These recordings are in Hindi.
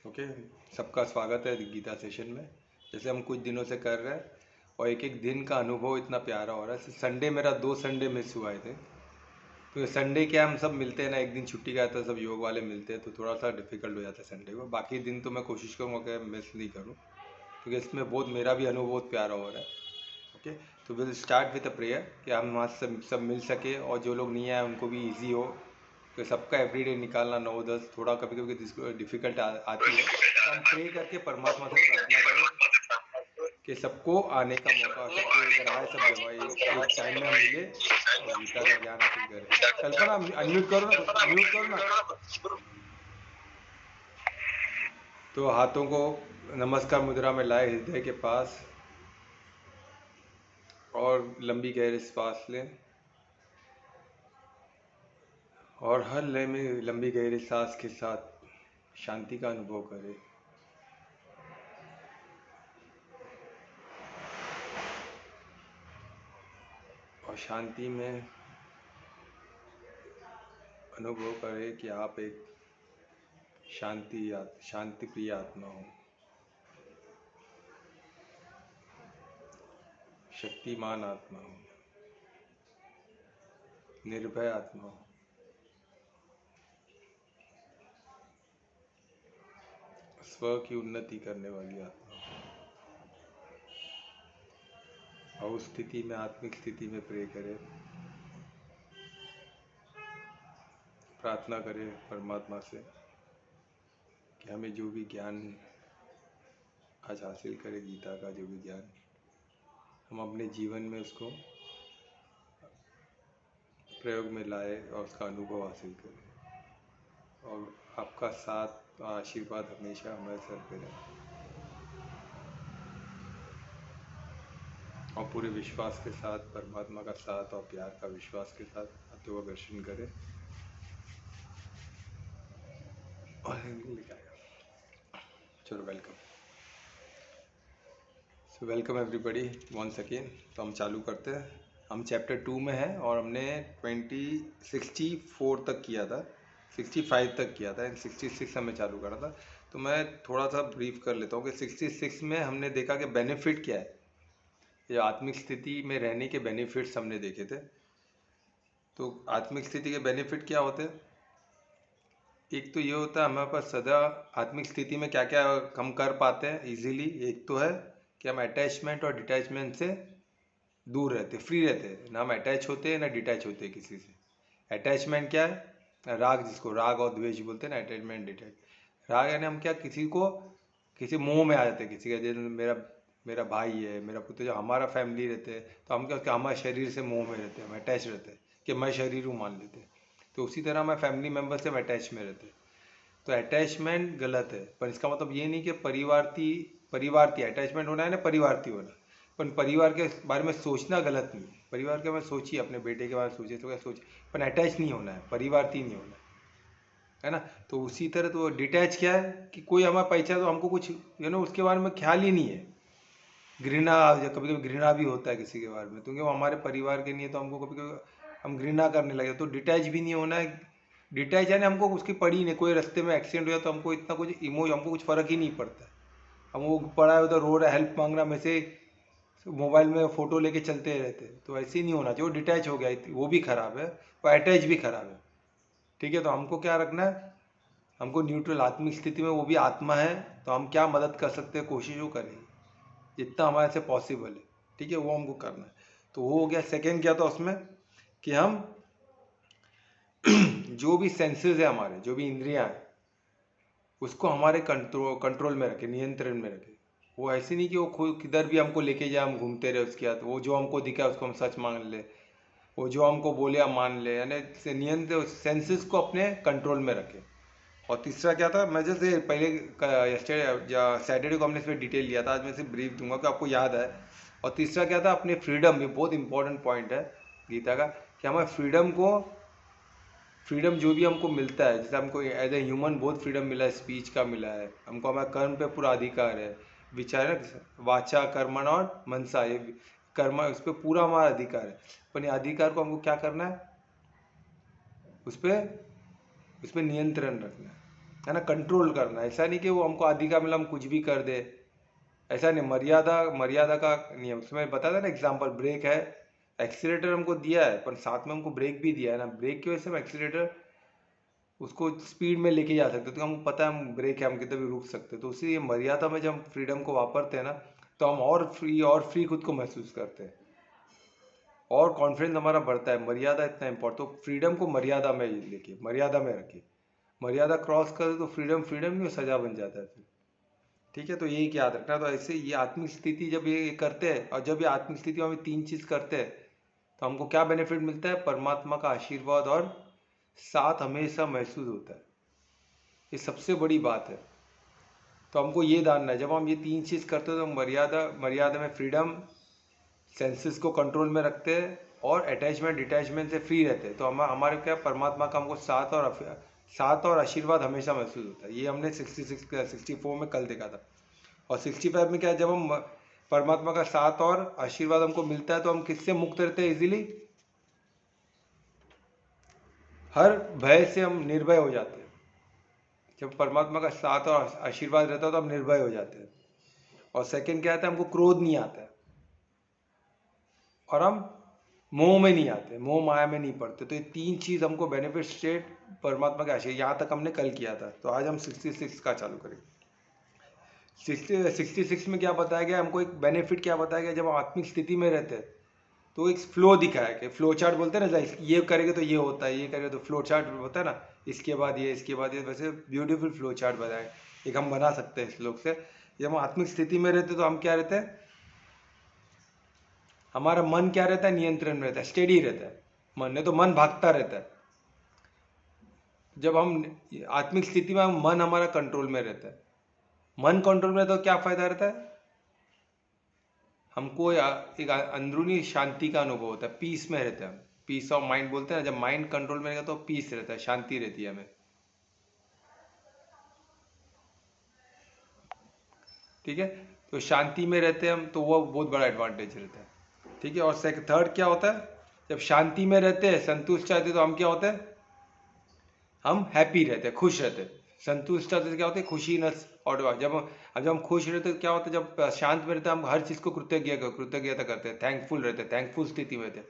ओके, सबका स्वागत है गीता सेशन में। जैसे हम कुछ दिनों से कर रहे हैं और एक एक दिन का अनुभव इतना प्यारा हो रहा है। संडे मेरा 2 संडे मिस हुआ थे, तो संडे क्या हम सब मिलते हैं ना, एक दिन छुट्टी का आता है, सब योग वाले मिलते हैं, तो थोड़ा सा डिफिकल्ट हो जाता है संडे को। बाकी दिन तो मैं कोशिश करूँगा कि मिस नहीं करूँ, क्योंकि इसमें बहुत मेरा भी अनुभव बहुत प्यारा हो रहा है। ओके, तो will start with a prayer कि हम वहाँ सब मिल सके, और जो लोग नहीं आए उनको भी ईजी हो, तो सबका एवरीडे निकालना 9-10 थोड़ा कभी कभी डिफिकल्ट आती है, तो हम प्रे करके परमात्मा से प्रार्थना करें कि सबको आने का मौका, सबको इधर आए, सब जगह एक टाइम में हम मिले और गीता का ज्ञान हासिल करें। कल्पना अनम्यूट करो ना, म्यूट करो ना। तो हाथों को नमस्कार मुद्रा में लाए हृदय के पास, और लंबी गहरी सांस लें, और हर लय में लंबी गहरी सांस के साथ शांति का अनुभव करें। और शांति में अनुभव करें कि आप एक शांति प्रिय आत्मा हो, शक्तिमान आत्मा हो, निर्भय आत्मा हो, स्व की उन्नति करने वाली आत्मा हो। और उस स्थिति में, आत्मिक स्थिति में प्रे करें, प्रार्थना करें परमात्मा से कि हमें जो भी ज्ञान आज हासिल करें, गीता का जो भी ज्ञान, हम अपने जीवन में उसको प्रयोग में लाए और उसका अनुभव हासिल करें। और आपका साथ और आशीर्वाद हमेशा हमारे सर पे रहे, और पूरे विश्वास के साथ परमात्मा का साथ और प्यार का विश्वास के साथ आत्मदर्शन करें। और चलो, welcome. So welcome everybody once again. तो हम चालू करते हैं। हम चैप्टर 2 में हैं और हमने 64 तक किया था, 65 तक किया था, 66 हमें चालू करा था। तो मैं थोड़ा सा ब्रीफ कर लेता हूँ कि 66 में हमने देखा कि बेनिफिट क्या है, ये आत्मिक स्थिति में रहने के बेनिफिट्स हमने देखे थे। तो आत्मिक स्थिति के बेनिफिट क्या होते हैं? एक तो ये होता है हमारे पास सदा आत्मिक स्थिति में क्या क्या हम कर पाते हैं इजीली। एक तो है कि हम अटैचमेंट और डिटैचमेंट से दूर रहते, फ्री रहते हैं, ना हम अटैच होते हैं ना डिटैच होते हैं किसी से। अटैचमेंट क्या है? राग, जिसको राग और द्वेष बोलते हैं ना, अटैचमेंट डिटैच। राग यानी हम क्या, किसी मोह में आ जाते हैं, किसी का, जैसे मेरा मेरा भाई है, मेरा पुत्र, जो हमारा फैमिली रहते हैं, तो हम क्या, हमारे शरीर से मोह में रहते हैं, हम अटैच रहते हैं कि मैं शरीर हूँ मान लेते हैं। तो उसी तरह हमारे फैमिली मेम्बर से हम अटैच में रहते हैं। तो अटैचमेंट गलत है, पर इसका मतलब ये नहीं कि परिवार अटैचमेंट होना है ना, परिवार होना। पर परिवार के बारे में सोचना गलत नहीं है। परिवार के बारे में सोचिए, अपने बेटे के बारे में सोचिए, तो क्या सोचिए, पर अटैच नहीं होना है, परिवार नहीं होना है ना। तो उसी तरह तो डिटैच क्या है कि कोई हमारा पहचान, तो हमको कुछ उसके बारे में ख्याल ही नहीं है। घृणा, कभी कभी घृणा भी होता है किसी के बारे में, क्योंकि वो हमारे परिवार के नहीं है, तो हमको कभी कभी हम घृणा करने लगे। तो डिटैच भी नहीं होना है। डिटैच यानी हमको उसकी पड़ी नहीं, कोई रास्ते में एक्सीडेंट हो जाए तो हमको इतना कुछ हमको कुछ फर्क ही नहीं पड़ता। हम वो पड़ा है उधर, रो रहा है, हेल्प मांग रहा, में से मोबाइल में फ़ोटो लेके चलते रहते। तो ऐसे ही नहीं होना चाहिए। वो डिटैच हो गया, वो भी खराब है, और अटैच भी खराब है। ठीक है, तो हमको क्या रखना है? हमको न्यूट्रल आत्मिक स्थिति में, वो भी आत्मा है, तो हम क्या मदद कर सकते हैं, कोशिश वो करेंगे जितना हमारे से पॉसिबल है। ठीक है, वो हमको करना है। तो वो हो गया। सेकेंड क्या था उसमें कि हम जो भी सेंसेस है हमारे, जो भी इंद्रियां हैं, उसको हमारे कंट्रोल में रखे, नियंत्रण में रखे। वो ऐसे नहीं कि वो खुद किधर भी हमको लेके जाए, हम घूमते रहे उसके साथ। वो जो हमको दिखा उसको हम सच मान ले, वो जो हमको बोले हम मान ले, यानी नियंत्रण, सेंसेस को अपने कंट्रोल में रखे। और तीसरा क्या था, मैं जैसे पहले यस्टरडे या सैटरडे को हमने इस पर डिटेल लिया था, आज मैं सिर्फ ब्रीफ दूंगा कि आपको याद है। और तीसरा क्या था, अपने फ्रीडम। ये बहुत इंपॉर्टेंट पॉइंट है गीता का, कि हमारे फ्रीडम जो भी हमको मिलता है, जैसे हमको एज ए ह्यूमन बहुत फ्रीडम मिला है, स्पीच का मिला है हमको, हमारे कर्म पे पूरा अधिकार है, विचार, वाचा कर्मण और मनसा, ये कर्म, उस पर पूरा हमारा अधिकार है। पर ये अधिकार को हमको क्या करना है? उस पर नियंत्रण रखना है ना, कंट्रोल करना। ऐसा नहीं कि वो हमको आधी का मिला हम कुछ भी कर दे, ऐसा नहीं। मर्यादा मर्यादा का नियम, उसमें बता था ना एग्जाम्पल, ब्रेक है, एक्सीलेटर हमको दिया है पर साथ में हमको ब्रेक भी दिया है ना, ब्रेक की वजह से हम एक्सीलेटर उसको स्पीड में लेके जा सकते, तो हमको पता है हम ब्रेक है, हम कितने भी रुक सकते। तो उसी मर्यादा में जब हम फ्रीडम को वापरते हैं ना, तो हम और फ्री खुद को महसूस करते हैं और कॉन्फिडेंस हमारा बढ़ता है। मर्यादा इतना इम्पोर्टेंट, तो फ्रीडम को मर्यादा में लेके, मर्यादा में रखिए। मर्यादा क्रॉस करे तो फ्रीडम फ्रीडम नहीं, सजा बन जाता है फिर। ठीक है, तो यही याद रखना। तो ऐसे ये आत्मिक स्थिति जब ये करते हैं, और जब ये आत्मिक स्थिति में हम 3 चीज करते हैं, तो हमको क्या बेनिफिट मिलता है? परमात्मा का आशीर्वाद और साथ हमेशा महसूस होता है। ये सबसे बड़ी बात है। तो हमको ये जानना है, जब हम ये 3 चीज करते हैं तो मर्यादा में फ्रीडम, सेंसेस को कंट्रोल में रखते हैं और अटैचमेंट डिटैचमेंट से फ्री रहते हैं। तो हम हमारे क्या, परमात्मा का हमको साथ और आशीर्वाद हमेशा महसूस होता है। ये हमने 64 में कल देखा था। और 65 में क्या है, जब हम परमात्मा का साथ और आशीर्वाद हमको मिलता है तो हम किससे मुक्त रहते हैं? इजीली हर भय से हम निर्भय हो जाते हैं। जब परमात्मा का साथ और आशीर्वाद रहता है तो हम निर्भय हो जाते हैं। और सेकंड क्या आता है, हमको क्रोध नहीं आता है और हम मोह में नहीं आते, मोह माया में नहीं पड़ते। तो ये 3 चीज हमको बेनिफिट स्टेट परमात्मा के आशीर्वाद, यहाँ तक हमने कल किया था। तो आज हम 66 का चालू करेंगे। 66 में क्या बताया गया हमको, एक बेनिफिट क्या बताया गया, जब हम आत्मिक स्थिति में रहते हैं तो एक फ्लो दिखाया कि फ्लो चार्ट बोलते हैं ना, ये करेंगे तो ये होता है, ये करेंगे तो फ्लो चार्ट होता है ना, इसके बाद ये, इसके बाद ये, वैसे ब्यूटीफुल फ्लो चार्ट बनाए, एक हम बना सकते हैं श्लोक से। जब हम आत्मिक स्थिति में रहते हैं तो हम क्या रहते हैं, हमारा मन क्या रहता है? नियंत्रण में रहता है, स्टेडी रहता है मन, नहीं तो मन भागता रहता है। जब हम आत्मिक स्थिति में, मन हमारा कंट्रोल में रहता है। मन कंट्रोल में रहता है तो क्या फायदा रहता है? हमको एक अंदरूनी शांति का अनुभव होता है, पीस में रहते हैं हम, पीस ऑफ माइंड बोलते हैं ना। जब माइंड कंट्रोल में रहेगा तो पीस रहता है, शांति रहती है हमें। ठीक है, तो शांति में रहते हैं हम, तो वो बहुत बड़ा एडवांटेज रहता है। ठीक है, और थर्ड क्या होता है, जब शांति में रहते हैं, संतुष्ट रहते हैं, तो हम क्या होते हैं? हम हैप्पी रहते हैं, खुश रहते हैं। संतुष्ट रहते क्या होते हैं? खुशीनेस। और जब हम खुश रहते हैं क्या होता है? जब शांत में रहते हैं हम हर चीज को कृतज्ञता करते हैं, थैंकफुल रहते हैं, थैंकफुल स्थिति में रहते हैं।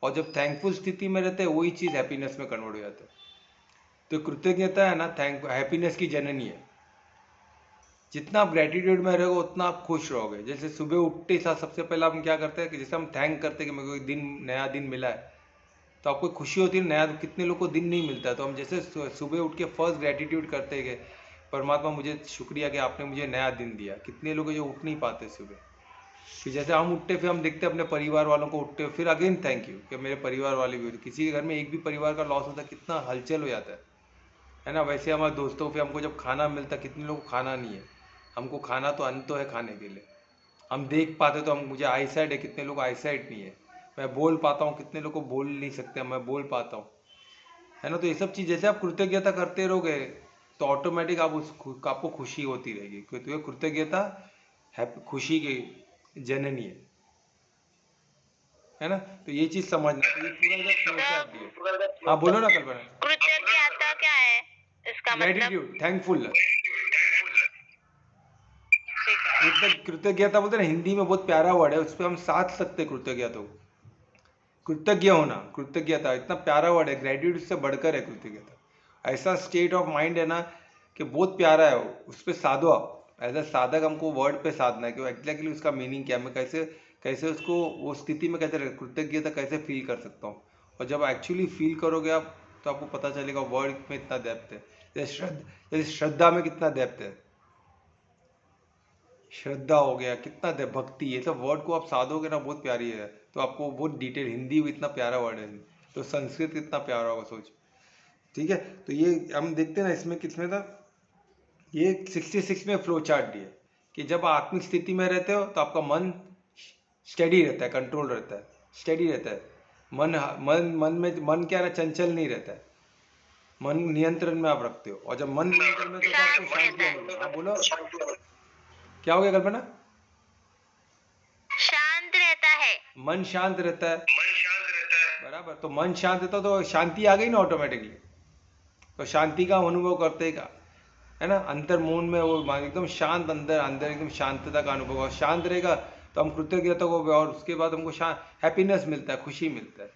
और जब थैंकफुल स्थिति में रहते हैं वही चीज हैप्पीनेस में कन्वर्ट हो जाता है। तो कृतज्ञता है ना, हैप्पीनेस की जननी है। जितना आप ग्रेटिट्यूड में रहोगे उतना आप खुश रहोगे। जैसे सुबह उठते साथ सबसे पहले हम क्या करते हैं कि जैसे हम थैंक करते हैं कि मेरे को एक दिन, नया दिन मिला है, तो आपको खुशी होती है नया। कितने लोग को दिन नहीं मिलता है, तो हम जैसे सुबह उठ के फर्स्ट ग्रेटिट्यूड करते हैं कि परमात्मा मुझे शुक्रिया कि आपने मुझे नया दिन दिया। कितने लोग जो उठ नहीं पाते सुबह, फिर जैसे हम उठते फिर हम देखते हैं अपने परिवार वालों को उठते, फिर अगेन थैंक यू कि मेरे परिवार वाले भी। किसी के घर में एक भी परिवार का लॉस होता है कितना हलचल हो जाता है ना। वैसे हमारे दोस्तों पे हमको जब खाना मिलता है, कितने लोग को खाना नहीं है। हमको खाना तो अन्न तो है खाने के लिए, हम देख पाते तो हम, मुझे आई साइट है, कितने लोग आई साइट नहीं है। मैं बोल पाता हूँ, कितने लोग को बोल नहीं सकते, मैं बोल पाता हूँ, है ना। तो ये सब चीज जैसे आप कृतज्ञता करते रहोगे तो ऑटोमेटिक आपको खुशी होती रहेगी, क्योंकि कृतज्ञता खुशी की जननी है ना। तो ये चीज समझना, तो ये पूरा जब फ्लो चार्ट दिया। हाँ बोलो ना कल्पना। कृतज्ञता क्या है इसका मतलब? Gratitude, thankful. कृतज्ञता बोलते हैं ना, हिंदी में बहुत प्यारा वर्ड है, उस पर हम साध सकते हैं कृतज्ञता को। कृतज्ञ होना, कृतज्ञता इतना प्यारा वर्ड है, ग्रेटिट्यूड से बढ़कर है कृतज्ञता। ऐसा स्टेट ऑफ माइंड है ना कि बहुत प्यारा है वो, उस पर साधो आप। एज अ साधक हमको वर्ड पे साधना है कि एग्जैक्टली उसका मीनिंग क्या है, मैं कैसे कैसे उसको वो स्थिति में कैसे कृतज्ञता कैसे फील कर सकता हूँ। और जब एक्चुअली फील करोगे आप तो आपको पता चलेगा वर्ड में इतना डेप्थ है। जैसे श्रद्धा में कितना डेप्थ है, श्रद्धा हो गया, कितना दे भक्ति, ये सब वर्ड को आप साधोगे ना बहुत प्यारी है। तो आपको बहुत डिटेल, हिंदी इतना प्यारा वर्ड है, तो संस्कृत कितना प्यारा होगा सोच। ठीक है, तो ये हम देखते हैं ना, इसमें किसमें था, ये 66 में फ्लो चार्ट दिया कि जब आत्मिक स्थिति में रहते हो तो आपका मन स्टेडी रहता है, कंट्रोल रहता है, स्टेडी रहता है। मन मन मन में मन क्या है ना, चंचल नहीं रहता है, मन नियंत्रण में आप रखते हो। और जब मन नियंत्रण में तो आपको शांति। हाँ बोलो, क्या हो गया कल्पना? शांत रहता है, मन शांत रहता है, बराबर। तो मन शांत रहता तो शांति आ गई ना ऑटोमेटिकली। तो शांति का अनुभव करते का है ना, अंतर मौन में वो एकदम शांत, अंदर अंदर एकदम शांतता का अनुभव, और शांत रहेगा तो हम कृतज्ञता को, और उसके बाद हमको हैप्पीनेस मिलता है, खुशी मिलता है।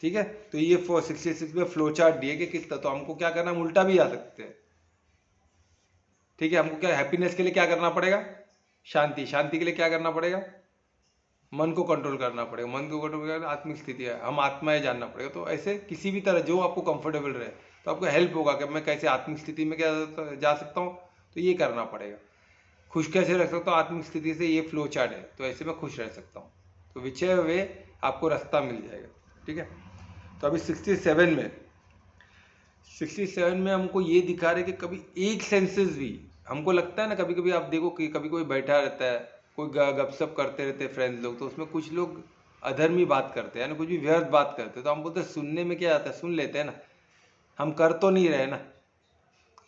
ठीक है, तो ये 66 में फ्लो चार्ट दिए कि किस तरह, तो हमको क्या करना, हम उल्टा भी आ सकते हैं। ठीक है, हमको क्या हैप्पीनेस के लिए क्या करना पड़ेगा, शांति, शांति के लिए क्या करना पड़ेगा, मन को कंट्रोल करना पड़ेगा, मन को कंट्रोल करना आत्मिक स्थिति है, हम आत्मा है जानना पड़ेगा। तो ऐसे किसी भी तरह जो आपको कंफर्टेबल रहे, तो आपको हेल्प होगा कि मैं कैसे आत्मिक स्थिति में क्या जा सकता हूँ, तो ये करना पड़ेगा। खुश कैसे रख सकता हूँ आत्मिक स्थिति से, ये फ्लो चार्ट है, तो ऐसे मैं खुश रह सकता हूँ। तो विचय वे आपको रास्ता मिल जाएगा। ठीक है, तो अभी 67 में हमको ये दिखा रहे कि कभी एक सेंसेस भी, हमको लगता है ना, कभी कभी आप देखो कि कभी कोई बैठा रहता है, कोई गपशप करते रहते हैं फ्रेंड्स लोग, तो उसमें कुछ लोग अधर्मी बात करते हैं ना, कुछ भी व्यर्थ बात करते हैं, तो हम बोलते हैं सुनने में क्या आता है, सुन लेते हैं ना, हम कर तो नहीं रहे ना,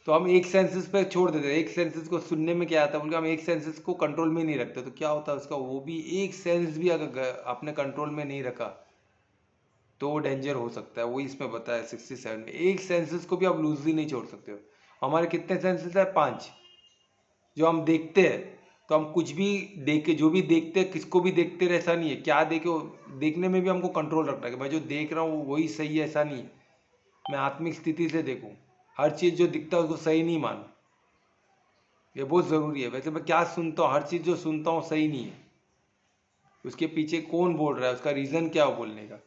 तो हम एक सेंसेस पे छोड़ देते हैं। एक सेंसेस को सुनने में क्या आता है, उनका हम एक सेंसेस को कंट्रोल में नहीं रखते, तो क्या होता है उसका, वो भी एक सेंस भी अगर आपने कंट्रोल में नहीं रखा तो वो डेंजर हो सकता है। वही इसमें बताया 67 में, एक सेंसेस को भी आप लूजली नहीं छोड़ सकते हो। हमारे कितने सेंसेस है, 5, जो हम देखते हैं, तो हम कुछ भी देखे, जो भी देखते हैं, किसको भी देखते रहे, ऐसा नहीं है, क्या देखे, देखने में भी हमको कंट्रोल रखना है कि मैं जो देख रहा हूँ वही सही है, ऐसा नहीं है, मैं आत्मिक स्थिति से देखूँ, हर चीज़ जो दिखता है उसको सही नहीं मान, ये बहुत ज़रूरी है। वैसे मैं क्या सुनता हूँ, हर चीज़ जो सुनता हूँ सही नहीं है, उसके पीछे कौन बोल रहा है, उसका रीज़न क्या हो बोलने का,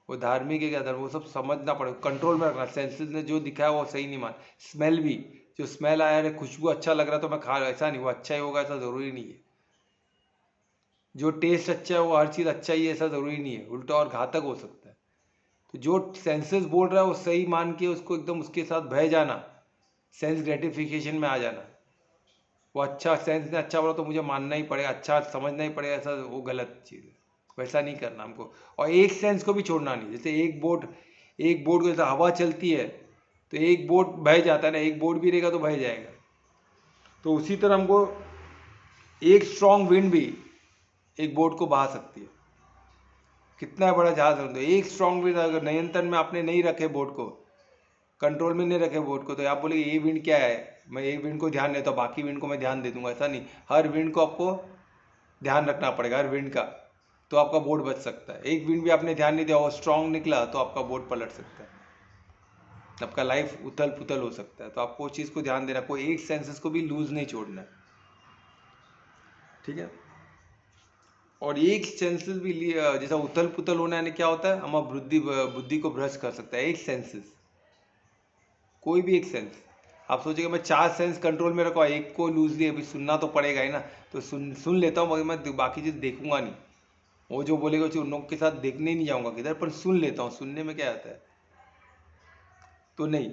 वो धार्मिक है क्या धर्म, वो सब समझना पड़ेगा, कंट्रोल में रखना। सेंसेस ने जो दिखाया वो सही नहीं मान। स्मेल भी, जो स्मेल आया है, खुशबू अच्छा लग रहा तो मैं खा रहा, ऐसा नहीं, वो अच्छा ही होगा ऐसा ज़रूरी नहीं है। जो टेस्ट अच्छा है वो हर चीज़ अच्छा ही है ऐसा ज़रूरी नहीं है, उल्टा और घातक हो सकता है। तो जो सेंसेस बोल रहा है वो सही मान के उसको एकदम उसके साथ बह जाना, सेंस ग्रेटिफिकेशन में आ जाना, वो अच्छा सेंस ने अच्छा बोला तो मुझे मानना ही पड़ेगा, अच्छा समझना ही पड़ेगा, ऐसा वो गलत चीज़ है, वैसा नहीं करना हमको। और एक सेंस को भी छोड़ना नहीं, जैसे एक बोट को जैसे हवा चलती है तो एक बोट बह जाता है ना, एक बोट भी रहेगा तो बह जाएगा, तो उसी तरह हमको एक स्ट्रॉन्ग विंड भी एक बोट को बहा सकती है। कितना बड़ा जहाज है, तो एक स्ट्रॉन्ग विंड अगर नियंत्रण में आपने नहीं रखे बोट को, कंट्रोल में नहीं रखे बोट को, तो आप बोले ये विंड क्या है, मैं एक विंड को ध्यान देता हूँ बाकी विंड को मैं ध्यान दे दूंगा, ऐसा नहीं, हर विंड को आपको ध्यान रखना पड़ेगा, हर विंड का, तो आपका बोट बच सकता है। एक विंड भी आपने ध्यान नहीं दिया और स्ट्रांग निकला तो आपका बोट पलट सकता है, आपका लाइफ उथल पुथल हो सकता है। तो आपको उस चीज़ को ध्यान देना, कोई एक सेंसेस को भी लूज नहीं छोड़ना है। ठीक है, और एक सेंसेस भी जैसा उथल पुथल होना है, क्या होता है, हमारा बुद्धि को भ्रष्ट कर सकता है एक सेंसेस, कोई भी एक सेंस। आप सोचिएगा मैं 4 सेंस कंट्रोल में रखा, एक को लूजली, अभी सुनना तो पड़ेगा ही ना, तो सुन लेता हूँ, मगर मैं बाकी चीज़ देखूंगा नहीं, वो जो बोलेगा उन लोगों के साथ देखने नहीं जाऊंगा किधर, पर सुन लेता हूँ, सुनने में क्या आता है, तो नहीं,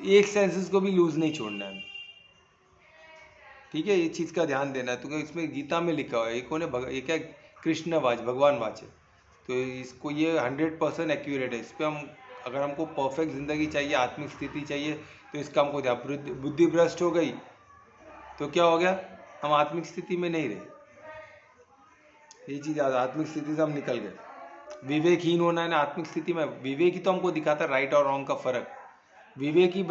एक सेंसेस को भी लूज नहीं छोड़ना है। ठीक है, ये चीज़ का ध्यान देना है, क्योंकि इसमें गीता में लिखा हुआ है, ये क्या कृष्णवाच, भगवान वाच है, तो इसको ये 100% एक्यूरेट है। इस पर हम, अगर हमको परफेक्ट ज़िंदगी चाहिए, आत्मिक स्थिति चाहिए, तो इसका हमको ध्यान, बुद्धि भ्रष्ट हो गई तो क्या हो गया, हम आत्मिक स्थिति में नहीं रहे, ये चीज़ आत्मिक स्थिति से हम निकल गए। विवेकहीन होना है ना आत्मिक स्थिति में, विवेक ही तो हमको दिखाता है राइट और रॉन्ग का फर्क। विवेक ही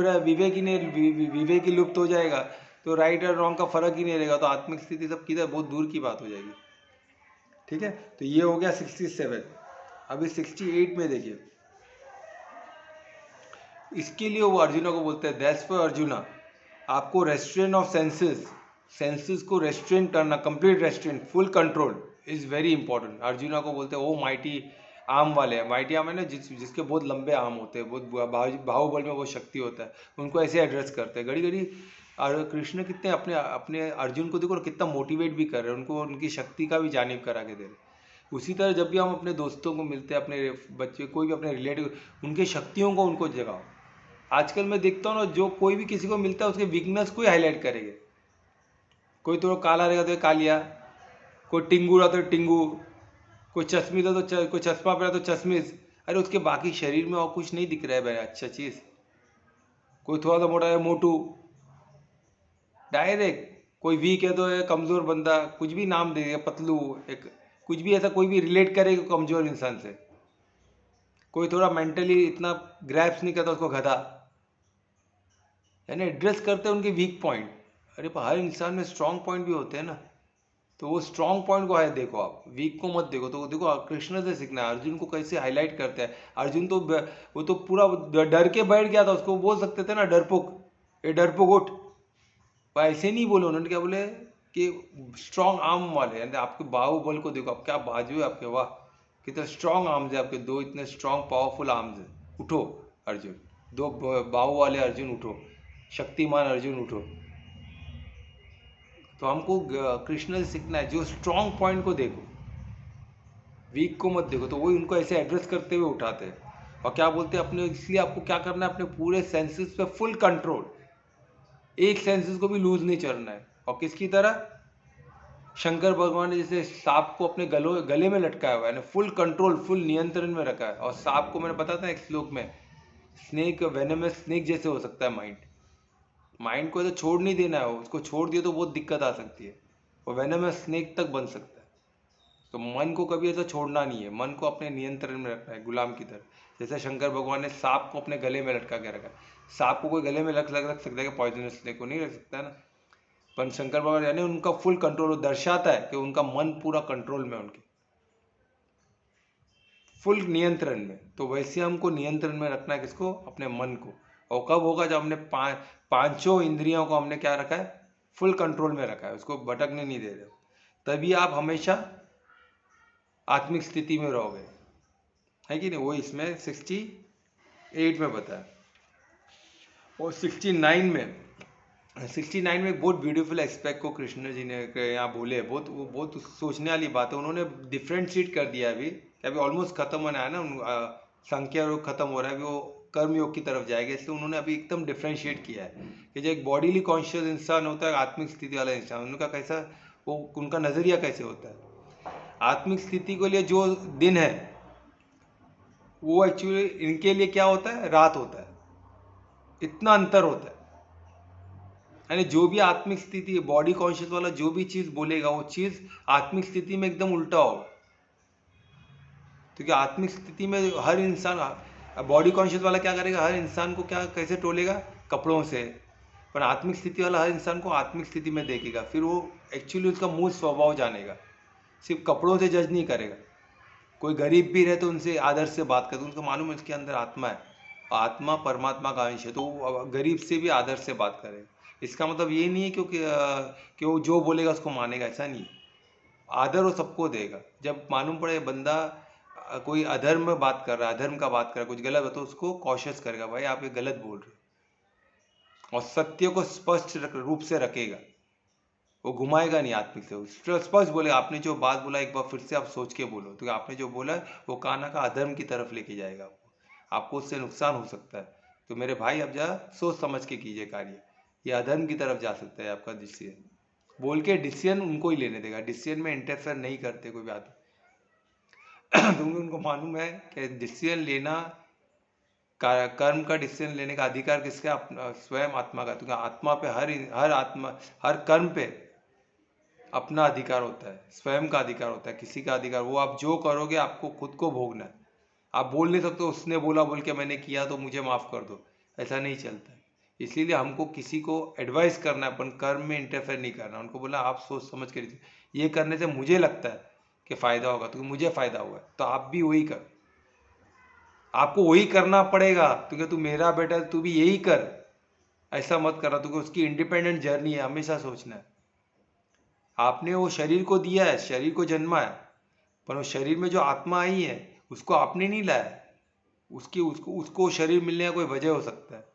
नहीं, विवेक ही लुप्त हो जाएगा तो राइट और रॉन्ग का फर्क ही नहीं रहेगा, तो आत्मिक स्थिति सब किधर, बहुत दूर की बात हो जाएगी। ठीक है, तो ये हो गया 67। अभी 68 में देखिए, इसके लिए वो अर्जुना को बोलते हैं, दैट्स फॉर अर्जुना, आपको रेस्ट्रेंट ऑफ सेंसेस को रेस्ट्रेंट करना, complete restaurant, full control is very important. Arjuna को बोलते हैं वो माइटी आर्म वाले हैं, माइटी आर्म है ना, जिसके बहुत लंबे आर्म होते हैं, बहुत बाहुबल में वो शक्ति होता है, उनको ऐसे एड्रेस करते हैं। घड़ी घड़ी और कृष्ण कितने अपने अपने अर्जुन को देखो कितना मोटिवेट भी कर रहे हैं, उनको उनकी शक्ति का भी जानिब करा के दे रहे हैं। उसी तरह जब भी हम अपने दोस्तों को मिलते हैं, अपने बच्चे, कोई भी अपने रिलेटिव, उनके शक्तियों को उनको जगाओ। आजकल मैं देखता हूँ ना, जो कोई भी किसी को मिलता है उसके वीकनेस को ही हाईलाइट करेंगे। कोई तो काला रहेगा तो कालिया, कोई टिंगू रहा तो टिंगू, कोई चश्मी था तो कोई चश्मा पहना तो चश्मिश, अरे उसके बाकी शरीर में और कुछ नहीं दिख रहा है भाई अच्छा चीज़। कोई थोड़ा सा मोटा है मोटू, डायरेक्ट, कोई वीक है तो कमज़ोर बंदा, कुछ भी नाम दे दिया, पतलू, एक कुछ भी ऐसा, कोई भी रिलेट करेगा कमज़ोर इंसान से। कोई थोड़ा मेंटली इतना ग्रैप्स नहीं करता उसको गधा, यानी एड्रेस करते हैं उनके वीक पॉइंट। अरे पर हर इंसान में स्ट्रांग पॉइंट भी होते हैं ना, तो वो स्ट्रांग पॉइंट को है देखो, आप वीक को मत देखो। तो देखो कृष्ण से सीखना है, अर्जुन को कैसे हाईलाइट करते हैं। अर्जुन तो वो तो पूरा डर के बैठ गया था, उसको बोल सकते थे ना डरपोक, ये डरपोक उठ, पर ऐसे नहीं बोले। उन्होंने क्या बोले कि स्ट्रांग आर्म वाले, यानी आपके बाहुबल को देखो, आप क्या बाजू है आपके, वाह कितने स्ट्रांग आर्म्स है आपके, दो इतने स्ट्रांग पावरफुल आर्म्स है। उठो अर्जुन, दो बाहु वाले अर्जुन उठो, शक्तिमान अर्जुन उठो। तो हमको कृष्ण से सीखना है, जो स्ट्रांग पॉइंट को देखो, वीक को मत देखो। तो वही उनको ऐसे एड्रेस करते हुए उठाते हैं और क्या बोलते हैं अपने, इसलिए आपको क्या करना है, अपने पूरे सेंसेस पे फुल कंट्रोल, एक सेंसेस को भी लूज नहीं करना है। और किसकी तरह, शंकर भगवान ने जैसे सांप को अपने गले में लटकाया हुआ है ना, फुल कंट्रोल, फुल नियंत्रण में रखा है। और सांप को मैंने बताया था एक श्लोक में, स्नेक वेनमस स्नेक जैसे हो सकता है माइंड, माइंड को ऐसे छोड़ नहीं देना है, उसको छोड़ दिए तो बहुत दिक्कत आ सकती है, वो वेनमस स्नेक तक बन सकता है। तो मन को कभी ऐसा छोड़ना नहीं है, मन को अपने नियंत्रण में रखना है गुलाम की तरह। जैसे शंकर भगवान ने सांप को अपने गले में लटका के रखा। सांप को कोई गले में रख सकता है कि पॉइजनस स्नेक को नहीं रख सकता है ना, पर शंकर भगवान यानी उनका फुल कंट्रोल, दर्शाता है कि उनका मन पूरा कंट्रोल में, उनके फुल नियंत्रण में। तो वैसे हमको नियंत्रण में रखना है किसको, अपने मन को। और कब होगा, जब हमने पांचों इंद्रियों को हमने क्या रखा है, फुल कंट्रोल में रखा है, उसको भटकने नहीं दे रहे, तभी आप हमेशा आत्मिक स्थिति में रहोगे, है कि नहीं। वो इसमें 68 में बताया। और 69 में एक बहुत ब्यूटीफुल एस्पेक्ट को कृष्ण जी ने यहाँ बोले, वो बहुत सोचने वाली बात है। उन्होंने डिफ्रेंशिएट कर दिया अभी ऑलमोस्ट खत्म होना है ना, संख्या योग खत्म हो रहा है, अभी वो कर्म योग की तरफ जाएगा, इसलिए उन्होंने अभी एकदम डिफ्रेंशिएट किया है कि जो एक बॉडीली कॉन्शियस इंसान होता है, आत्मिक स्थिति वाला इंसान, उनका कैसा, वो उनका नजरिया कैसे होता है। आत्मिक स्थिति के लिए जो दिन है वो एक्चुअली इनके लिए क्या होता है, रात होता है, इतना अंतर होता है। यानी जो भी आत्मिक स्थिति है, बॉडी कॉन्शियस वाला जो भी चीज बोलेगा, वो चीज आत्मिक स्थिति में एकदम उल्टा होगा। क्योंकि आत्मिक स्थिति में हर इंसान, बॉडी कॉन्शियस वाला क्या करेगा, हर इंसान को क्या कैसे टोलेगा, कपड़ों से। पर आत्मिक स्थिति वाला हर इंसान को आत्मिक स्थिति में देखेगा, फिर वो एक्चुअली उसका मूल स्वभाव जानेगा, सिर्फ कपड़ों से जज नहीं करेगा। कोई गरीब भी रहे तो उनसे आदर से बात करते, उनको मालूम है उसके अंदर आत्मा है, आत्मा परमात्मा का अंश है, तो वो गरीब से भी आदर से बात करेगा। इसका मतलब ये नहीं है कि वो जो बोलेगा उसको मानेगा, ऐसा नहीं। आदर वो सबको देगा। जब मालूम पड़े बंदा कोई अधर्म में बात कर रहा है, अधर्म का बात कर रहा है, कुछ गलत है, तो उसको कॉशियस करेगा, भाई आप ये गलत बोल रहे हो, और सत्य को स्पष्ट रूप से रखेगा, वो घुमाएगा नहीं आत्मिक से, स्पष्ट बोले आपने जो बात बोला एक बार फिर से आप सोच के बोलो, तो आपने जो बोला वो काना का अधर्म की तरफ लेके जाएगा, आपको उससे नुकसान हो सकता है। तो मेरे भाई अब जा सोच समझ के कीजिए कार्य, ये अधर्म की तरफ जा सकता है आपका डिसीजन। बोल के डिसीजन उनको ही लेने देगा, डिसीजन में इंटरफेयर नहीं करते कोई बात। क्योंकि उनको मालूम है कि डिसीजन लेना, कर्म का डिसीजन लेने का अधिकार किसका, स्वयं आत्मा का। क्योंकि आत्मा पे हर कर्म पे अपना अधिकार होता है, स्वयं का अधिकार होता है, किसी का अधिकार, वो आप जो करोगे आपको खुद को भोगना है। आप बोल नहीं सकते उसने बोला बोल के मैंने किया तो मुझे माफ कर दो, ऐसा नहीं चलता है। इसीलिए हमको किसी को एडवाइस करना है, अपन कर्म में इंटरफेयर नहीं करना। उनको बोला आप सोच समझ के ये करने से मुझे लगता है कि फायदा होगा, तो मुझे फायदा हुआ तो आप भी वही कर, आपको वही करना पड़ेगा, क्योंकि तू मेरा बेटा है, तू भी यही कर, ऐसा मत करना, क्योंकि उसकी इंडिपेंडेंट जर्नी है, हमेशा सोचना है। आपने वो शरीर को दिया है, शरीर को जन्मा है, पर वो शरीर में जो आत्मा आई है उसको आपने नहीं लाया, उसको शरीर मिलने का कोई वजह हो सकता है।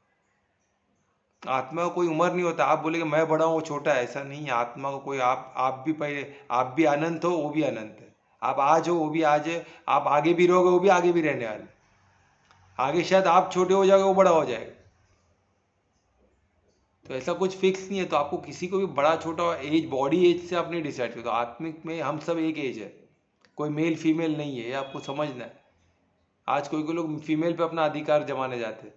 आत्मा का कोई उम्र नहीं होता, आप बोलेगे मैं बड़ा हूँ वो छोटा है, ऐसा नहीं है। आत्मा को कोई, आप भी पहले, आप भी अनंत हो वो भी अनंत है, आप आज हो वो भी आज है, आप आगे भी रहोगे वो भी आगे भी रहने वाले, आगे शायद आप छोटे हो जाओगे वो बड़ा हो जाएगा। तो ऐसा कुछ फिक्स नहीं है। तो आपको किसी को भी बड़ा छोटा एज, बॉडी एज से आप नहीं डिसाइड करते। तो आत्मिक में हम सब एक एज है, कोई मेल फीमेल नहीं है, ये आपको समझना है। आज कोई लोग फीमेल पे अपना अधिकार जमाने जाते हैं,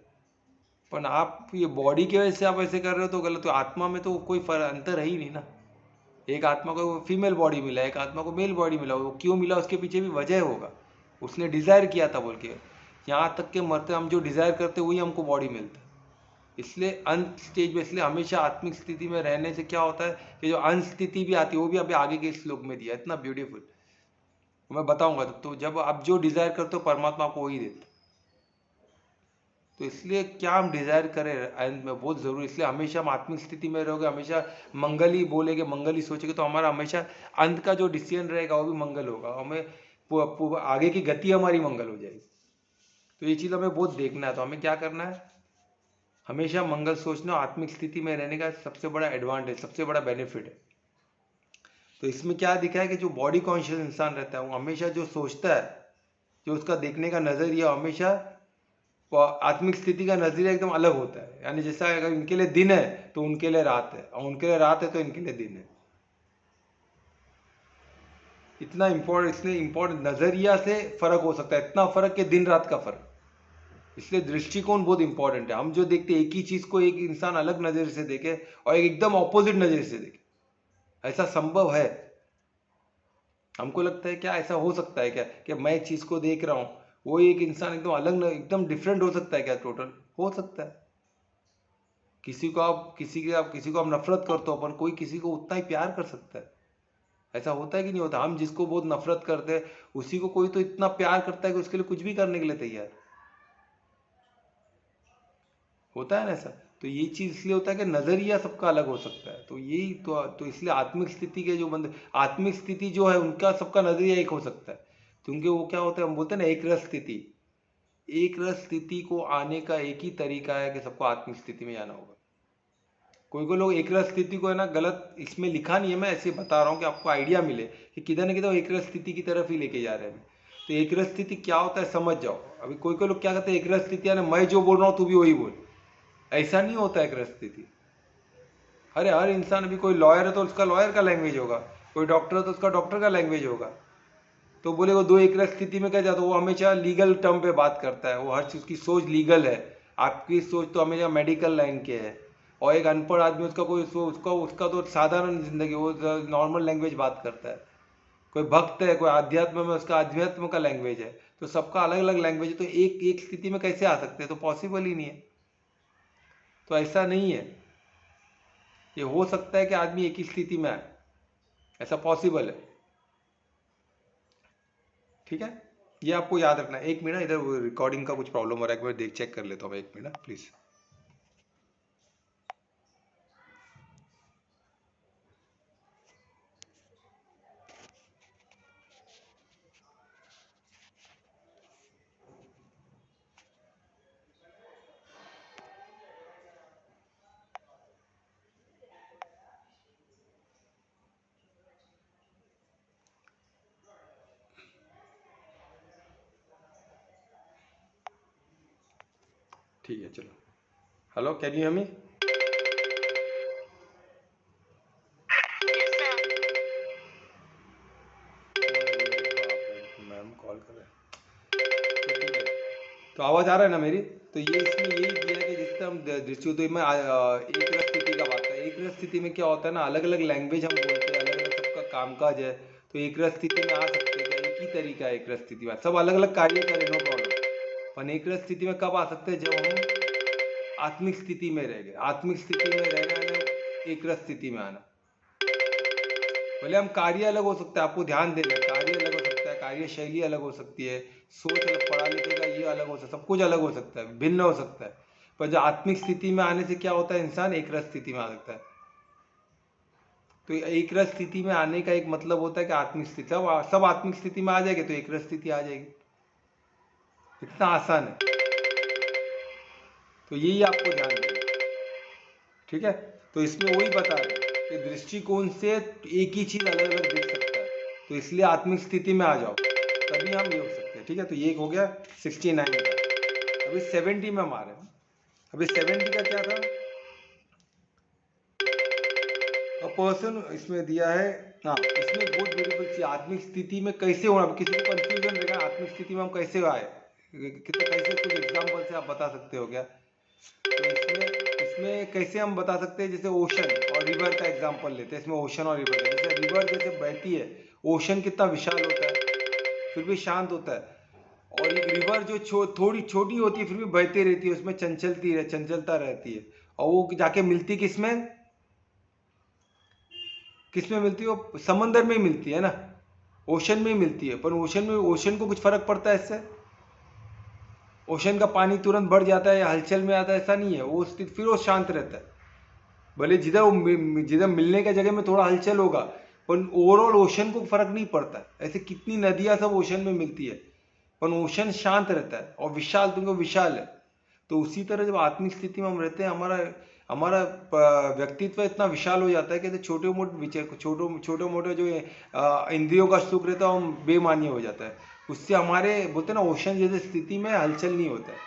पर आप ये बॉडी की वजह से आप ऐसे कर रहे हो तो गलत। तो आत्मा में तो कोई अंतर है ही नहीं ना। एक आत्मा को फीमेल बॉडी मिला, एक आत्मा को मेल बॉडी मिला, वो क्यों मिला उसके पीछे भी वजह होगा, उसने डिजायर किया था बोल के। यहाँ तक के मरते हम जो डिजायर करते वही हमको बॉडी मिलता है। इसलिए अंत स्टेज में, इसलिए हमेशा आत्मिक स्थिति में रहने से क्या होता है कि जो अंत स्थिति भी आती है वो भी अभी आगे के श्लोक में दिया, इतना ब्यूटीफुल मैं बताऊंगा। तो जब आप जो डिजायर करते हो परमात्मा आपको वही देता। तो इसलिए क्या हम डिजायर करें एंड में बहुत जरूरी, इसलिए हमेशा हम आत्मिक स्थिति में रहोगे, हमेशा मंगल ही बोलेंगे, मंगल ही सोचेंगे, तो हमारा हमेशा अंत का जो डिसीजन रहेगा वो भी मंगल होगा, हमें आगे की गति हमारी मंगल हो जाएगी। तो ये चीज हमें बहुत देखना है। तो हमें क्या करना है, हमेशा मंगल सोचना, आत्मिक स्थिति में रहने का सबसे बड़ा एडवांटेज, सबसे बड़ा बेनिफिट है। तो इसमें क्या दिखा है कि जो बॉडी कॉन्शियस इंसान रहता है वो हमेशा जो सोचता है, जो उसका देखने का नजरिया हमेशा आत्मिक स्थिति का नजरिया एकदम अलग होता है। यानी जैसा अगर इनके लिए दिन है तो उनके लिए रात है, और उनके लिए रात है तो इनके लिए दिन है। इतना इंपॉर्टेंट, इसलिए इंपॉर्टेंट नजरिया से फर्क हो सकता है, इतना फर्क कि दिन रात का फर्क। इसलिए दृष्टिकोण बहुत इंपॉर्टेंट है। हम जो देखते हैं एक ही चीज को एक इंसान अलग नजर से देखे और एक एकदम ऑपोजिट नजर से देखे, ऐसा संभव है? हमको लगता है क्या ऐसा हो सकता है क्या कि मैं एक चीज को देख रहा हूं, वो एक इंसान एकदम अलग, एकदम डिफरेंट हो सकता है क्या? टोटल हो सकता है। किसी को आप नफरत करते हो, अपन कोई किसी को उतना ही प्यार कर सकता है। ऐसा होता है कि नहीं होता? हम जिसको बहुत नफरत करते हैं उसी को कोई तो इतना प्यार करता है कि उसके लिए कुछ भी करने के लिए तैयार होता है ना ऐसा। तो ये चीज इसलिए होता है कि नजरिया सबका अलग हो सकता है। तो यही तो इसलिए आत्मिक स्थिति के जो बंदे, आत्मिक स्थिति जो है उनका सबका नजरिया एक हो सकता है, क्योंकि वो क्या होता है, हम बोलते हैं ना एक रस स्थिति। एक रस स्थिति को आने का एक ही तरीका है कि सबको आत्मिक स्थिति में जाना होगा। कोई लोग एक रस स्थिति को है ना गलत, इसमें लिखा नहीं है, मैं ऐसे बता रहा हूँ कि आपको आइडिया मिले कि किधर ना किधर एक रस स्थिति की तरफ ही लेके जा रहे हैं। तो एक रस स्थिति क्या होता है समझ जाओ। अभी कोई लोग क्या कहते हैं एक रस स्थिति यानी मैं जो बोल रहा हूँ तू भी वही बोल, ऐसा नहीं होता एक रस स्थिति। अरे हर इंसान, अभी कोई लॉयर है तो उसका लॉयर का लैंग्वेज होगा, कोई डॉक्टर है तो उसका डॉक्टर का लैंग्वेज होगा। तो बोले वो दो एक रस स्थिति में क्या जाता है, वो हमेशा लीगल टर्म पे बात करता है, वो हर चीज की सोच लीगल है। आपकी सोच तो हमेशा मेडिकल लाइन के है। और एक अनपढ़ आदमी उसका कोई उसका तो साधारण जिंदगी, वो नॉर्मल लैंग्वेज बात करता है। कोई भक्त है, कोई आध्यात्म में, उसका आध्यात्म का लैंग्वेज है। तो सबका अलग अलग लैंग्वेज है, तो एक एक स्थिति में कैसे आ सकते हैं? तो पॉसिबल ही नहीं है। तो ऐसा नहीं है, ये हो सकता है कि आदमी एक ही स्थिति में आए, ऐसा पॉसिबल है। ठीक है, ये आपको याद रखना है। एक मिनट, इधर रिकॉर्डिंग का कुछ प्रॉब्लम हो रहा है, एक बार देख चेक कर लेता हूँ, एक मिनट प्लीज। ठीक है चलो। Hello, can you hear me? Yes, sir. Ma'am call कर रहे हैं। तो ठीक है, तो आवाज आ रहा है ना मेरी? तो ये इसमें यही दिया है कि जिससे हम दृष्टि, तो मैं एक रस स्थिति का बात है। एक रस स्थिति में क्या होता है ना, अलग अलग लैंग्वेज हम बोलते हैं, अलग अलग सबका कामकाज है। तो एक रस स्थिति में आ सकते हैं क्या? एक ही तरीका है एक रस स्थिति में, सब अलग अलग कार्य करें, नो प्रॉब्लम। पर एक रस स्थिति में कब आ सकते हैं? जब हम आत्मिक स्थिति में रह गए। आत्मिक स्थिति में रहना है ना एक रस स्थिति में आना। भले हम कार्य अलग हो सकता है, आपको ध्यान देना है, कार्य अलग हो सकता है, कार्य शैली अलग हो सकती है, सोच अलग, पढ़ा लिखे का ये अलग हो सकता है, सब कुछ अलग हो सकता है, भिन्न हो सकता है। पर जो आत्मिक स्थिति में आने से क्या होता है, इंसान एक रस स्थिति में आ सकता है। तो एक रस स्थिति में आने का एक मतलब होता है कि आत्मिक स्थिति, सब आत्मिक स्थिति में आ जाएंगे तो एक रस स्थिति आ जाएगी। इतना आसान है। तो यही आपको ध्यान देना, ठीक है। तो इसमें वही बता रहे हैं कि दृष्टिकोण से एक ही चीज अलग अलग दिख सकता है। तो इसलिए आत्मिक स्थिति में आ जाओ, तभी हम ये हो सकते हैं। ठीक है, तो ये हो गया 69 का। अभी 70 में हम आ रहे हैं। अभी 70 का क्या था? अ पर्सन इसमें दिया है। हाँ, इसमें बहुत ब्यूटीफुल चीज, आत्मिक स्थिति में कैसे होना। किसी को कंफ्यूजन रहेगा आत्मिक स्थिति में हम कैसे आए, कितना कैसे, कुछ एग्जाम्पल से आप बता सकते हो क्या? तो इसमें कैसे हम बता सकते हैं, जैसे ओशन और रिवर का एग्जांपल लेते हैं। इसमें ओशन और रिवर का, जैसे रिवर जैसे बहती है, ओशन कितना विशाल होता है, फिर भी शांत होता है। और एक रिवर जो थोड़ी छोटी होती है फिर भी बहती रहती है, उसमें चंचलता रहती है, और वो जाके मिलती किसमें मिलती है? वो समंदर में ही मिलती है ना, ओशन में ही मिलती है। पर ओशन को कुछ फर्क पड़ता है इससे? ओशन का पानी तुरंत बढ़ जाता है या हलचल में आता है? ऐसा नहीं है, वो स्थित फिर वो शांत रहता है। भले जिधर मिलने का जगह में थोड़ा हलचल होगा, पर ओवरऑल ओशन को फर्क नहीं पड़ता है। ऐसे कितनी नदियां सब ओशन में मिलती है, पर ओशन शांत रहता है और विशाल, तुमको विशाल है। तो उसी तरह जब आत्मिक स्थिति में हम रहते हैं, हमारा हमारा व्यक्तित्व इतना विशाल हो जाता है कि छोटे मोटे जो इंद्रियों का सुख रहता है हम बेमानी हो जाता है। उससे हमारे बोलते हैं ना, ओशन जैसे स्थिति में हलचल नहीं होता है,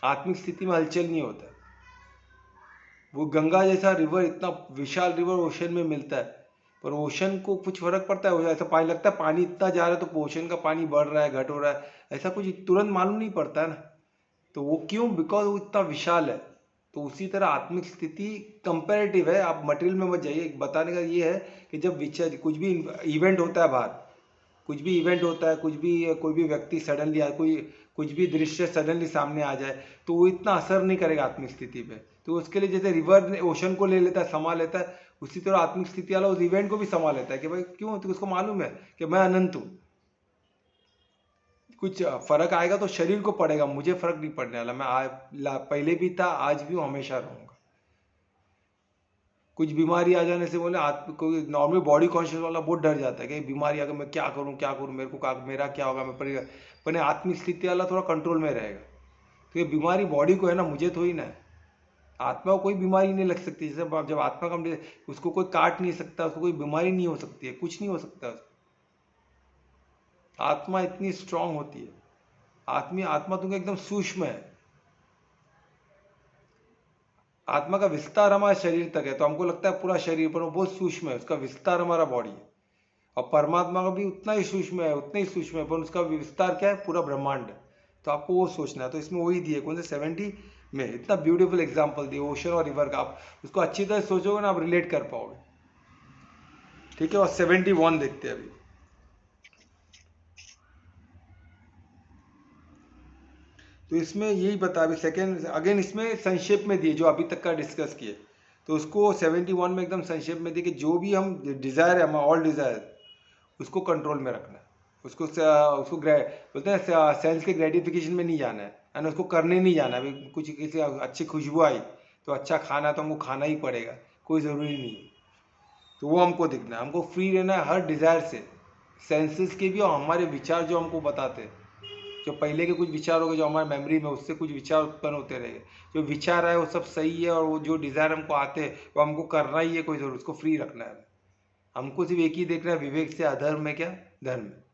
आत्मिक स्थिति में हलचल नहीं होता है। वो गंगा जैसा रिवर, इतना विशाल रिवर ओशन में मिलता है, पर ओशन को कुछ फर्क पड़ता है? ऐसा पानी लगता है, पानी इतना जा रहा है तो ओशन का पानी बढ़ रहा है घट हो रहा है, ऐसा कुछ तुरंत मालूम नहीं पड़ता है ना। तो वो क्यों? बिकॉज वो इतना विशाल है। तो उसी तरह आत्मिक स्थिति कंपेरेटिव है, आप मटेरियल में मत जाइए। बताने का ये है कि जब कुछ भी इवेंट होता है बाहर, कुछ भी इवेंट होता है, कोई भी व्यक्ति सडनली कुछ भी दृश्य सडनली सामने आ जाए, तो वो इतना असर नहीं करेगा आत्मिक स्थिति पे। तो उसके लिए जैसे रिवर ओशन को ले लेता है, समा लेता है, उसी तरह आत्मिक स्थिति वाला उस इवेंट को भी समा लेता है कि भाई क्यों, तो उसको मालूम है कि मैं अनंत हूँ। कुछ फर्क आएगा तो शरीर को पड़ेगा, मुझे फर्क नहीं पड़ने वाला। मैं पहले भी था, आज भी हूँ, हमेशा रहूंगा। कुछ बीमारी आ जाने से बोले कोई नॉर्मल बॉडी कॉन्शियस वाला बहुत डर जाता है कि बीमारी अगर मैं क्या करूं, मेरा क्या होगा, मैं पर आत्मिक स्थिति वाला थोड़ा कंट्रोल में रहेगा। तो ये बीमारी बॉडी को है ना, मुझे थोड़ी ना है। आत्मा को कोई बीमारी नहीं लग सकती। जैसे जब आत्मा का, उसको कोई काट नहीं सकता, उसको कोई बीमारी नहीं हो सकती है, कुछ नहीं हो सकता उसको। आत्मा इतनी स्ट्रांग होती है। आत्मा तुमको एकदम सूक्ष्म है। आत्मा का विस्तार हमारे शरीर तक है, तो हमको लगता है पूरा शरीर, पर वो बहुत सूक्ष्म है, उसका विस्तार हमारा बॉडी है। और परमात्मा का भी उतना ही सूक्ष्म है, पर उसका विस्तार क्या है? पूरा ब्रह्मांड है। तो आपको वो सोचना है। तो इसमें वही दिए, कौन से 70 में इतना ब्यूटीफुल एग्जाम्पल दिए ओशन और रिवर का। आप उसको अच्छी तरह सोचोगे ना, आप रिलेट कर पाओगे। ठीक है, और 71 देखते हैं अभी। तो इसमें यही बता, अभी सेकेंड अगेन इसमें संक्षेप में दिए जो अभी तक का डिस्कस किए। तो उसको 71 में एकदम संक्षेप में दिए कि जो भी हम डिजायर है, ऑल डिजायर, उसको कंट्रोल में रखना है। उसको बोलते हैं सेंस के ग्रेटिफिकेशन में नहीं जाना है ना, उसको करने नहीं जाना है। अभी कुछ किसी अच्छी खुशबू आई तो अच्छा खाना, तो हमको खाना ही पड़ेगा, कोई ज़रूरी नहीं है। तो वो हमको दिखना है, हमको फ्री रहना है हर डिज़ायर से, सेंसेस के भी, और हमारे विचार जो हमको बताते हैं। जो पहले के कुछ विचार हो गए जो हमारे मेमोरी में, उससे कुछ विचार उत्पन्न होते रहेंगे। जो विचार आए वो सब सही है, और वो जो डिज़ायर हमको आते हैं वो हमको करना ही है, कोई ज़रूर उसको फ्री रखना है। हमको सिर्फ एक ही देखना है, विवेक से अधर्म है क्या, धर्म है।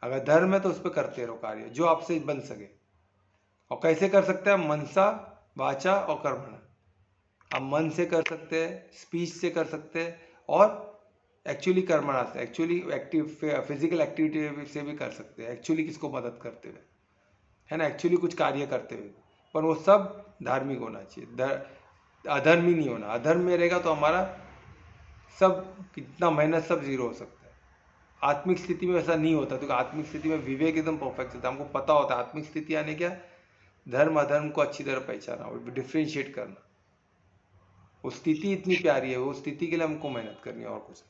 अगर धर्म है तो उस पर करते रहो कार्य जो आपसे बन सके। और कैसे कर सकते हैं? मनसा वाचा और कर्मणा। हम मन से कर सकते हैं, स्पीच से कर सकते हैं, और एक्चुअली कर्मणा से, एक्चुअली फिजिकल एक्टिविटी से भी कर सकते हैं, एक्चुअली किसको मदद करते हुए, है ना, एक्चुअली कुछ कार्य करते हुए। पर वो सब धार्मिक होना चाहिए, अधर्म ही नहीं होना। अधर्म में रहेगा तो हमारा सब, कितना मेहनत, सब जीरो हो सकता है। आत्मिक स्थिति में ऐसा नहीं होता, क्योंकि आत्मिक स्थिति में विवेक एकदम परफेक्ट होता है। हमको पता होता है आत्मिक स्थिति आने क्या, धर्म अधर्म को अच्छी तरह पहचाना और डिफ्रेंशिएट करना। वो स्थिति इतनी प्यारी है, वो स्थिति के लिए हमको मेहनत करनी है, और कुछ।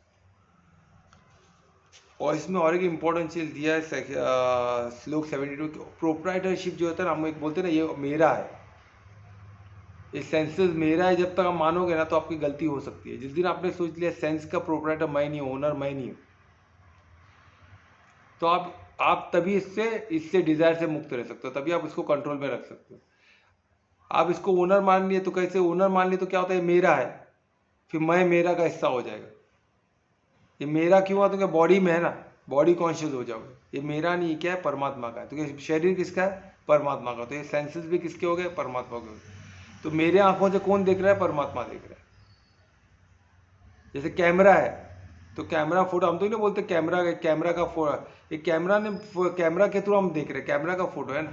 और इसमें और एक इम्पोर्टेंट चीज दिया है श्लोक 72, प्रोप्राइटरशिप जो होता है ना, हम एक बोलते हैं ना, ये मेरा है, ये सेंसेस मेरा है। जब तक आप मानोगे ना तो आपकी गलती हो सकती है। जिस दिन आपने सोच लिया सेंस का प्रोप्राइटर मैं नहीं हूँ, ओनर मैं नहीं हूँ, तो आप तभी इससे डिजायर से मुक्त रह सकते हो, तभी आप इसको कंट्रोल में रख सकते हो। आप इसको ओनर मान लिए तो कैसे? ओनर मान लिए तो क्या होता है, मेरा है, फिर मैं मेरा का हिस्सा हो जाएगा। ये मेरा क्यों हुआ? तो क्या बॉडी में है ना, बॉडी कॉन्शियस हो जाओगे। ये मेरा नहीं, क्या है? परमात्मा का है। तो क्या शरीर किसका है? परमात्मा का। तो ये सेंसेस भी किसके हो गए? परमात्मा के हो गए। तो मेरे आंखों से कौन देख रहा है? परमात्मा देख रहा है। जैसे कैमरा है, तो कैमरा फोटो, हम तो नहीं बोलते कैमरा का फोटो, ये कैमरा के थ्रू हम देख रहे हैं, कैमरा का फोटो है ना।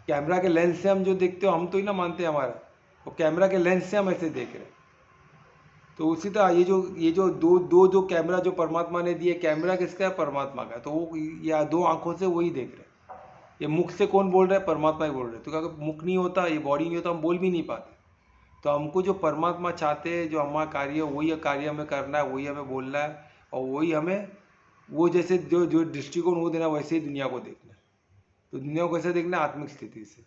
कैमरा के लेंस से हम जो देखते हो, हम तो ही ना मानते हमारा, वो कैमरा के लेंस से हम ऐसे देख रहे हैं। तो उसी तरह ये जो दो कैमरा जो परमात्मा ने दिए, कैमरा किसका है? परमात्मा का। तो वो या दो आंखों से वही देख रहे हैं। ये मुख से कौन बोल रहा है? परमात्मा ही बोल रहे हैं। तो अगर मुख नहीं होता, ये बॉडी नहीं होता, हम बोल भी नहीं पाते। तो हमको जो परमात्मा चाहते हैं, जो हमारा कार्य वही कार्य हमें करना है, वही हमें बोलना है, और वही हमें वो जैसे जो जो दृष्टिकोण वो देना, वैसे ही दुनिया को देखना है। तो दुनिया को कैसे देखना है? आत्मिक स्थिति से।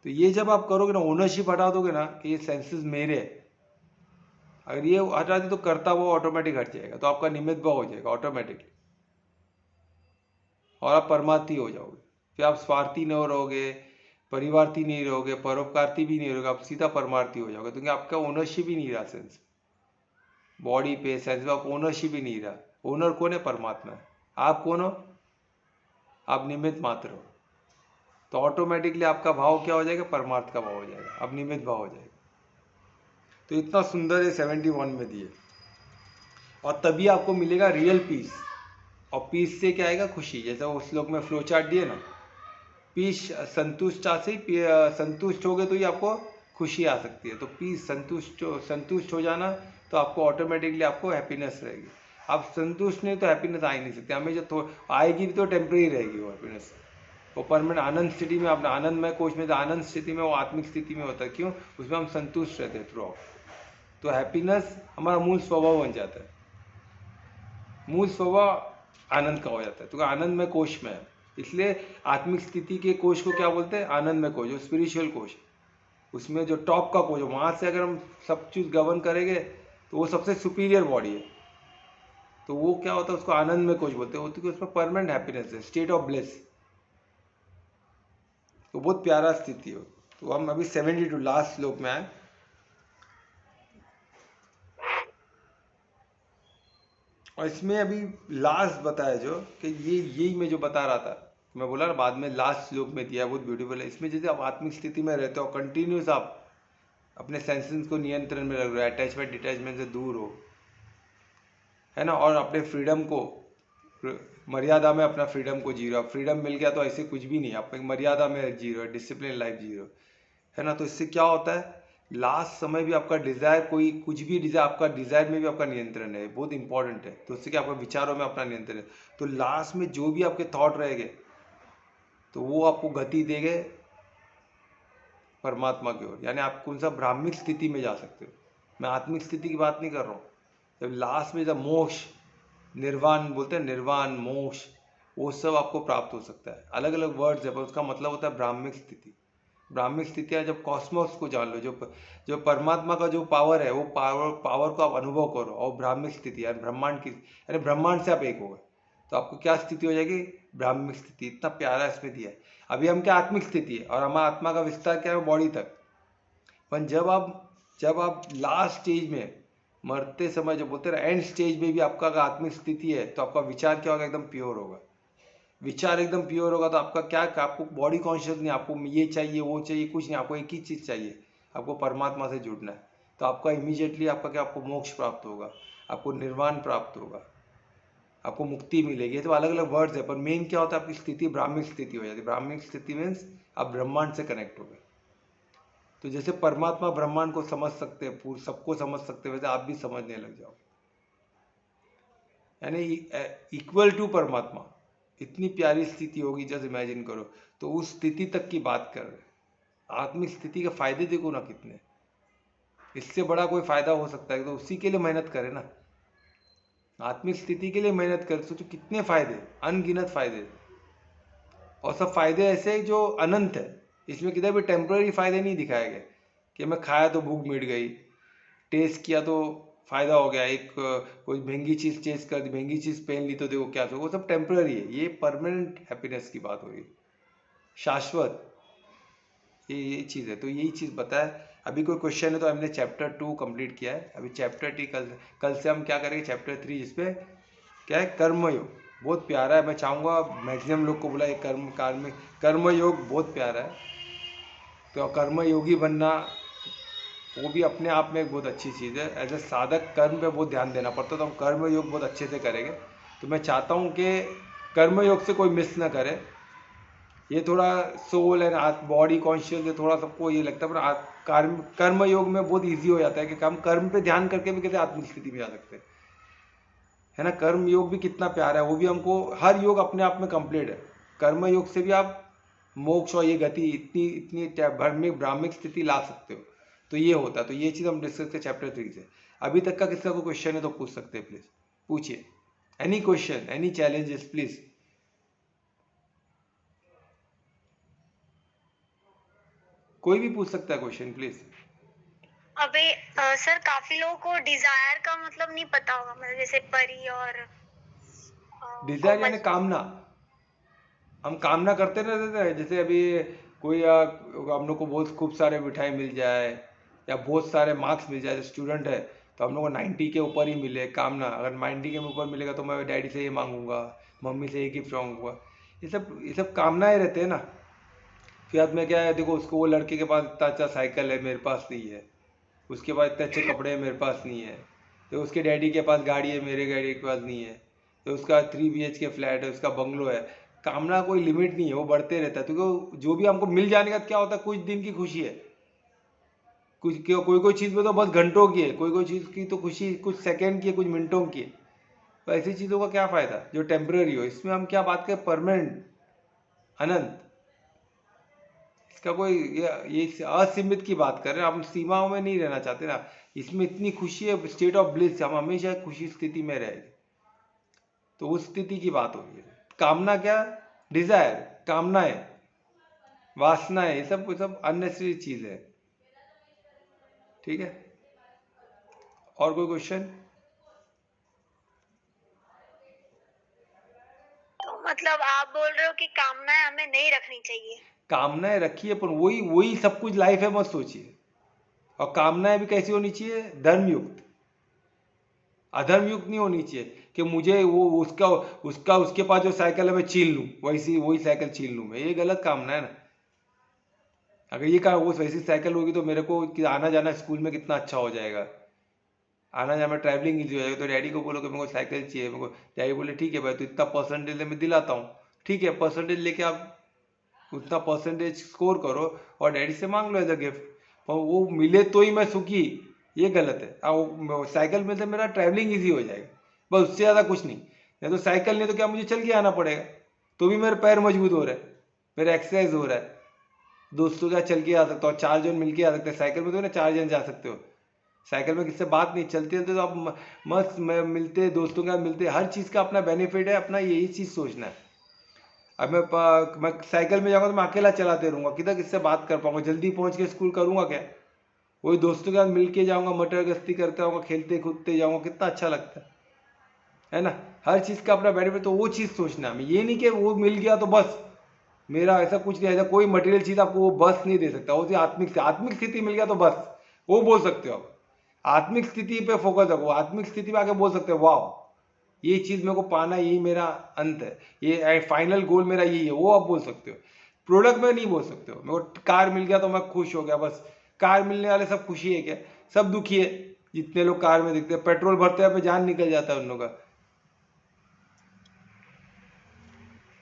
तो ये जब आप करोगे ना, ओनरशिप हटा दोगे ना कि ये सेंसेस मेरे हैं, अगर ये हटा दी तो करता वो ऑटोमेटिक हट जाएगा, तो आपका निमित्त भाव हो जाएगा ऑटोमेटिकली, और आप परमार्थी हो जाओगे। फिर आप स्वार्थी नहीं रहोगे, परिवार्थी नहीं रहोगे, परोपकारती भी नहीं रहोगे, आप सीधा परमार्थी हो जाओगे, क्योंकि आपका ओनरशिप ही नहीं रहा सेंस बॉडी पे, सेंस ऑफ ओनरशिप ही नहीं रहा। ओनर कौन है? परमात्मा है। आप कौन हो? आप निमित्त मात्र हो। तो ऑटोमेटिकली आपका भाव क्या हो जाएगा? परमार्थ का भाव हो जाएगा, अब निमित्त भाव हो जाएगा। तो इतना सुंदर है 71 में दिए, और तभी आपको मिलेगा रियल पीस। और पीस से क्या आएगा? खुशी। जैसे वो श्लोक में फ्लो चार्ट दिए ना, पीस संतुष्ट से संतुष्ट हो गए तो ही आपको खुशी आ सकती है। तो पीस संतुष्ट हो जाना, तो आपको ऑटोमेटिकली आपको हैप्पीनेस रहेगी। आप संतुष्ट नहीं तो हैप्पीनेस आ ही नहीं सकती। हमें जो आएगी भी तो टेम्परेरी रहेगी वो हैप्पीनेस। वो परमानेंट आनंद स्थिति में, अपना आनंदमय कोश में, आनंद स्थिति में, वो आत्मिक स्थिति में होता है। क्यों? उसमें हम संतुष्ट रहते हैं थ्रू आउट। तो हैप्पीनेस हमारा मूल स्वभाव बन जाता है। मूल स्वभाव आनंद का हो जाता है, तो आनंद में कोश में है। इसलिए आत्मिक स्थिति के कोश को क्या बोलते हैं? आनंद में कोश, जो स्पिरिचुअल कोश, उसमें जो टॉप का कोश, वहां से अगर हम सब चीज गवर्न करेंगे तो वो सबसे सुपीरियर बॉडी है। तो वो क्या होता है? उसको आनंद में कोश बोलते हैं, क्योंकि उसमें परमानेंट हैप्पीनेस है, स्टेट ऑफ ब्लिस। तो बहुत प्यारा स्थिति हो। तो हम अभी 72 लास्ट श्लोक में आए। और इसमें अभी लास्ट बताया जो कि ये यही मैं जो बता रहा था, मैं बोला ना बाद में लास्ट श्लोक में दिया, बहुत ब्यूटीफुल है। इसमें जैसे आप आत्मिक स्थिति में रहते हो, कंटिन्यूस आप अपने सेंसेस को नियंत्रण में रख रहे हो, अटैचमेंट डिटैचमेंट से दूर हो, है ना, और अपने फ्रीडम को मर्यादा में, अपना फ्रीडम को जी रहे हो। फ्रीडम मिल गया तो ऐसे कुछ भी नहीं, आप एक मर्यादा में जी रहे हो, डिसिप्लिन लाइफ जी रहे हो, है ना। तो इससे क्या होता है? लास्ट समय भी आपका डिजायर, कोई कुछ भी डिजायर, आपका डिजायर में भी आपका नियंत्रण है, बहुत इंपॉर्टेंट है। तो उससे क्या? आपका विचारों में अपना नियंत्रण है। तो लास्ट में जो भी आपके थॉट रहेंगे, तो वो आपको गति देंगे परमात्मा की ओर, यानी आप कौन सा ब्राह्मिक स्थिति में जा सकते हो। मैं आत्मिक स्थिति की बात नहीं कर रहा हूँ। जब लास्ट में जब मोक्ष, निर्वाण बोलते हैं, निर्वाण, मोक्ष, वो सब आपको प्राप्त हो सकता है। अलग अलग वर्ड्स है, पर उसका मतलब होता है ब्राह्मिक स्थिति। ब्राह्मिक स्थितियाँ जब कॉस्मोस को जान लो, जो परमात्मा का जो पावर है, वो पावर को आप अनुभव करो, और ब्राह्मिक स्थिति यानी ब्रह्मांड की, यानी ब्रह्मांड से आप एक हो गए, तो आपको क्या स्थिति हो जाएगी? ब्राह्मिक स्थिति। इतना प्यारा इसमें दिया है। अभी हम क्या? आत्मिक स्थिति है, और हमारा आत्मा का विस्तार क्या है? बॉडी तक। पर जब आप लास्ट स्टेज में, मरते समय जो बोलते हैं एंड स्टेज में भी आपका अगर आत्मिक स्थिति है, तो आपका विचार क्या होगा? एकदम प्योर होगा। विचार एकदम प्योर होगा तो आपका क्या? आपको बॉडी कॉन्शियस नहीं, आपको ये चाहिए वो चाहिए, कुछ नहीं, आपको एक ही चीज चाहिए, आपको परमात्मा से जुड़ना है। तो आपका इमीडिएटली आपका क्या? आपको मोक्ष प्राप्त होगा, आपको निर्वाण प्राप्त होगा, आपको मुक्ति मिलेगी। तो अलग अलग वर्ड्स है, पर मेन क्या होता है? आपकी स्थिति ब्राह्मिक स्थिति हो जाती है। ब्राह्मिक स्थिति मीन्स आप ब्रह्मांड से कनेक्ट हो गए। तो जैसे परमात्मा ब्रह्मांड को समझ सकते हैं, पूर्ण सबको समझ सकते हैं, वैसे आप भी समझने लग जाओ, यानी इक्वल टू परमात्मा। इतनी प्यारी स्थिति होगी, जस्ट इमेजिन करो। तो उस स्थिति तक की बात कर रहे हैं। आत्मिक स्थिति के फायदे देखो ना कितने, इससे बड़ा कोई फायदा हो सकता है? तो उसी के लिए मेहनत करें ना, आत्मिक स्थिति के लिए मेहनत करें। सोचो कितने फायदे, अनगिनत फायदे, और सब फायदे ऐसे जो अनंत है। इसमें किधर भी टेम्पररी फायदे नहीं दिखाए गए कि मैं खाया तो भूख मिट गई, टेस्ट किया तो फायदा हो गया, एक कोई महंगी चीज टेस्ट कर दी, महंगी चीज पहन ली तो देखो क्या, तो वो सब टेम्पररी है। ये परमानेंट हैप्पीनेस की बात हो रही है, शाश्वत, ये चीज है। तो यही चीज बताया। अभी कोई क्वेश्चन है तो हमने चैप्टर 2 कंप्लीट किया है। अभी चैप्टर 3 कल से हम क्या करेंगे? चैप्टर 3, जिसपे क्या है? कर्मयोग। बहुत प्यारा है, मैं चाहूंगा मैक्सिमम लोग को बुला, कर्मयोग बहुत प्यारा है। तो कर्मयोगी बनना वो भी अपने आप में एक बहुत अच्छी चीज़ है। एज ए साधक कर्म पे बहुत ध्यान देना पड़ता है, तो हम कर्मयोग बहुत अच्छे से करेंगे। तो मैं चाहता हूँ कि कर्मयोग से कोई मिस ना करे। ये थोड़ा सोल एंड बॉडी कॉन्शियस है, थोड़ा सबको ये लगता है, पर कर्मयोग में बहुत ईजी हो जाता है कि हम कर्म पे ध्यान करके भी कैसे आत्मिक स्थिति में जा सकते हैं, है ना। कर्म योग भी कितना प्यारा है, वो भी हमको, हर योग अपने आप में कंप्लीट है। कर्म योग से भी आप मोक्ष और ये गति इतनी इतनी भ्रमिक ब्राह्मिक स्थिति ला सकते हो। तो ये होता है, तो ये चीज़ हम डिस्कस करते चैप्टर 3 से। अभी तक का किसका कोई क्वेश्चन है तो पूछ सकते हैं, प्लीज पूछिए। Any question, any challenges, please. कोई भी पूछ सकता है क्वेश्चन, प्लीज। अबे सर काफी लोगों को डिजायर का मतलब नहीं पता होगा, मतलब जैसे परी और डिजायर कोमल। यानी कामना। हम कामना करते रहते हैं, जैसे अभी कोई हम लोग को बहुत खूब सारे मिठाई मिल जाए या बहुत सारे मार्क्स मिल जाए, स्टूडेंट है तो हम लोग को 90 के ऊपर ही मिले, कामना। अगर 90 के ऊपर मिलेगा तो मैं डैडी से ये मांगूंगा, मम्मी से ये गिफ्ट मांगूंगा। ये सब कामनाएं रहते हैं ना। फिर बाद में क्या है, देखो उसको, वो लड़के के पास इतना अच्छा साइकिल है, मेरे पास नहीं है। उसके पास इतने अच्छे कपड़े हैं, मेरे पास नहीं है। तो उसके डैडी के पास गाड़ी है, मेरे डैडी के पास नहीं है। तो उसका 3 BHK फ्लैट है, उसका बंगलो है। कामना कोई लिमिट नहीं है, वो बढ़ते रहता है। तो जो भी हमको मिल जाने का क्या होता है, कुछ दिन की खुशी है। कोई कोई चीज़ में तो बस घंटों की है, कोई कोई चीज़ की तो खुशी कुछ सेकंड की है, कुछ मिनटों की है। तो ऐसी चीज़ों का क्या फ़ायदा जो टेम्पररी हो। इसमें हम क्या बात करें, परमानेंट, अनंत। इसका कोई ये असीमित की बात कर रहे हैं, हम सीमाओं में नहीं रहना चाहते ना। इसमें इतनी खुशी है, स्टेट ऑफ ब्लिस, हम हमेशा खुशी स्थिति में रहेंगे। तो उस स्थिति की बात हो रही है। कामना क्या, डिजायर, कामनाएं, वासनाएं, ये सब अननेसेसरी चीज है। ठीक है, और कोई क्वेश्चन? तो मतलब आप बोल रहे हो कि कामनाएं हमें नहीं रखनी चाहिए। कामनाएं रखिए, पर वही वही सब कुछ लाइफ है, मत सोचिए। और कामनाएं भी कैसी होनी चाहिए, धर्मयुक्त, अधर्मयुक्त नहीं होनी चाहिए। कि मुझे वो उसका उसका उसके पास जो साइकिल है मैं छीन लूं, वैसी वही साइकिल छीन लूं मैं, ये गलत कामना है ना। अगर ये कहा वो वैसी साइकिल होगी तो मेरे को आना जाना स्कूल में कितना अच्छा हो जाएगा, आना जाना ट्रैवलिंग ईजी हो जाएगा। तो डैडी को बोलो कि मेरे को साइकिल चाहिए, मेरे को। डैडी बोले ठीक है भाई, तो इतना परसेंटेज मैं दिलाता हूँ। ठीक है, परसेंटेज लेके आप उतना परसेंटेज स्कोर करो और डैडी से मांग लो एज अ गिफ्ट। और वो मिले तो ही मैं सुखी, ये गलत है। वो साइकिल में से मेरा ट्रैवलिंग ईजी हो जाएगा, बस उससे ज़्यादा कुछ नहीं। नहीं तो साइकिल नहीं तो क्या, मुझे चल के आना पड़ेगा। तो भी मेरे पैर मजबूत हो रहे हैं, मेरा एक्सरसाइज हो रहा है। दोस्तों के साथ चल के आ सकता हूँ, 4 जन मिल के आ सकते हैं। साइकिल में तो ना 4 जन जा सकते हो। साइकिल में किससे बात नहीं, चलते चलते तो आप मस्त मिलते, दोस्तों के साथ मिलते। हर चीज़ का अपना बेनिफिट है, अपना यही चीज़ सोचना है। अब मैं साइकिल में जाऊंगा तो मैं अकेला चलाते रहूंगा, किधर किससे बात कर पाऊंगा, जल्दी पहुंच के स्कूल करूंगा क्या। वही दोस्तों के साथ मिल के जाऊंगा, मटर गश्ती करते जाऊंगा, खेलते कूदते जाऊंगा, कितना अच्छा लगता है ना। हर चीज़ का अपना बेनिफिट, तो वो चीज़ सोचना है हमें। ये नहीं कि वो मिल गया तो बस मेरा, ऐसा कुछ नहीं। ऐसा कोई मटेरियल चीज़ आपको वो बस नहीं दे सकता। वो आत्मिक आत्मिक स्थिति मिल गया तो बस वो बोल सकते हो आप। आत्मिक स्थिति पे फोकस रखो, आत्मिक स्थिति में आके बोल सकते हो वाह, ये चीज़ मेरे को पाना, यही मेरा अंत है, ये फाइनल गोल मेरा यही है, वो आप बोल सकते हो। प्रोडक्ट में नहीं बोल सकते हो। मेरे को कार मिल गया तो मैं खुश हो गया, बस। कार मिलने वाले सब खुशी है क्या, सब दुखी है। जितने लोग कार में दिखते हैं, पेट्रोल भरते हैं, जान निकल जाता है उन लोगों का।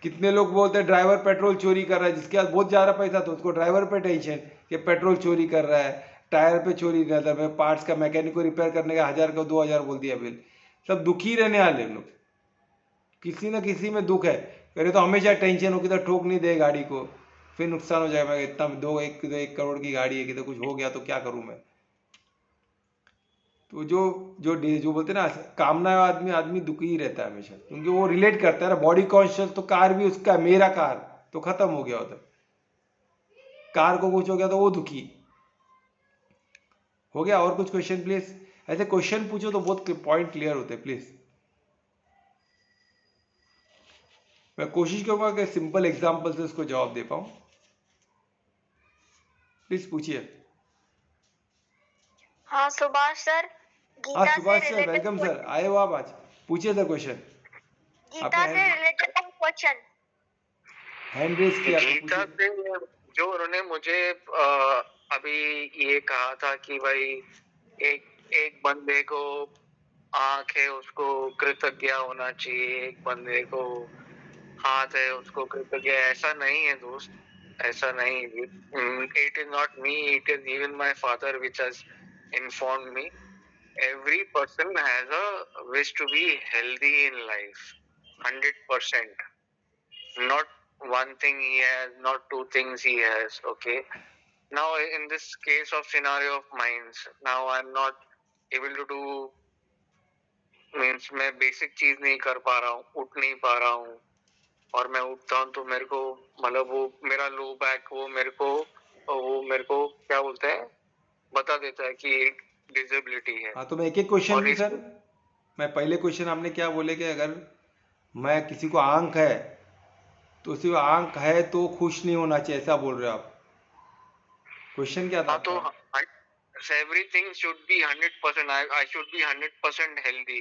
कितने लोग बोलते हैं ड्राइवर पेट्रोल चोरी कर रहा है, जिसके पास बहुत ज़्यादा पैसा तो उसको ड्राइवर पे टेंशन कि पेट्रोल चोरी कर रहा है, टायर पे चोरी रहता है, पार्ट्स का मैकेनिक को रिपेयर करने का 1000 का 2000 बोल दिया बिल। सब दुखी रहने वाले लोग, किसी ना किसी में दुख है। अरे तो हमेशा टेंशन हो कि तो ठोक नहीं दे गाड़ी को, फिर नुकसान हो जाएगा। इतना 1 करोड़ की गाड़ी है, कि तो कुछ हो गया तो क्या करूं मैं। तो जो जो जो बोलते हैं ना, कामना आदमी आदमी दुखी ही रहता है हमेशा, क्योंकि वो रिलेट करता है ना। बॉडी कॉन्शियस तो कार भी उसका, मेरा कार तो खत्म हो गया उधर। कार को कुछ हो गया तो वो दुखी हो गया। और कुछ क्वेश्चन प्लीज, ऐसे क्वेश्चन पूछो तो बहुत पॉइंट क्लियर होते हैं प्लीज। मैं कोशिश करूंगा कि सिंपल एग्जांपल से उसको जवाब दे पाऊं। प्लीज पूछिए। हाँ सुभाष सर, हाँ गीता से Subhash sir, related welcome sir, question. आए हो आप आज। पूछिए सर क्वेश्चन। आपने गीता से रिलेटेड क्वेश्चन। हैंड रेज किया तो गीता पूछिए। से जो उन्होंने मुझे अभी ये कहा था कि भाई एक एक बंदे को आंख है उसको कृतज्ञ होना चाहिए, एक बंदे को हाथ है उसको कृतज्ञ। ऐसा नहीं है दोस्त, ऐसा नहीं। It is not me, it is even my father which has informed me. Every person has a wish to be healthy in life, 100%। Not one thing he has, not two things he has. Okay. Now, in this case of scenario of mine, now I'm not able to do, means मैं बेसिक चीज नहीं कर पा रहा हूँ, उठ नहीं पा रहा हूँ, और मैं उठता हूँ तो मेरे को मतलब वो मेरा लो बैक वो मेरे को क्या बोलते हैं बता देता है कि एक डिसेबिलिटी है। हाँ, तो मैं एक एक क्वेश्चन और लूँ इस सर। मैं पहले क्वेश्चन आपने क्या बोले कि अगर मैं किसी को आंख है तो उसी को आंख है तो खुश नहीं होना चाहिए, ऐसा बोल रहे हो आप? क्वेश्चन क्या था हाँ, तो आपका? everything should be 100%. I should be 100% healthy.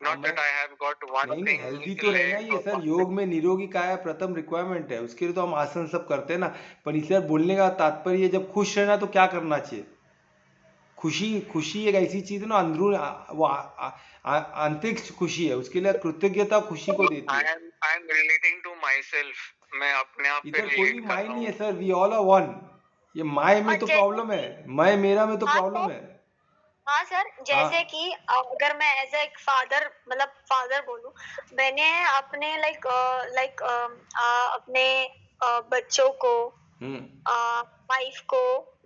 हाँ, Not मैं that I have got one नहीं thing हेल्दी तो रहना ही left है or सर। one योग thing. में निरोगी काया प्रथम रिक्वायरमेंट है, उसके लिए तो हम आसन सब करते हैं ना। पर इस बार बोलने का तात्पर्य है, जब खुश रहना तो क्या करना चाहिए? खुशी खुशी एक ऐसी चीज है ना, अंदरून वो आंतरिक खुशी है, उसके लिए कृतज्ञता खुशी को देती है। I am relating to myself. मैं अपने आप पे इधर कोई भी relate कर माय रहा नहीं है हूँ. Sir, we all are one. ये माय में और तो जैसे प्रॉब्लम है, कि मैं मेरा में तो हाँ प्रॉब्लम सर, है। हाँ सर, जैसे हाँ। कि अगर मैं एज एक फादर मतलब फादर बोलूं, मैंने अपने लाइक अपने बच्चों को, हम्म। वाइफ को,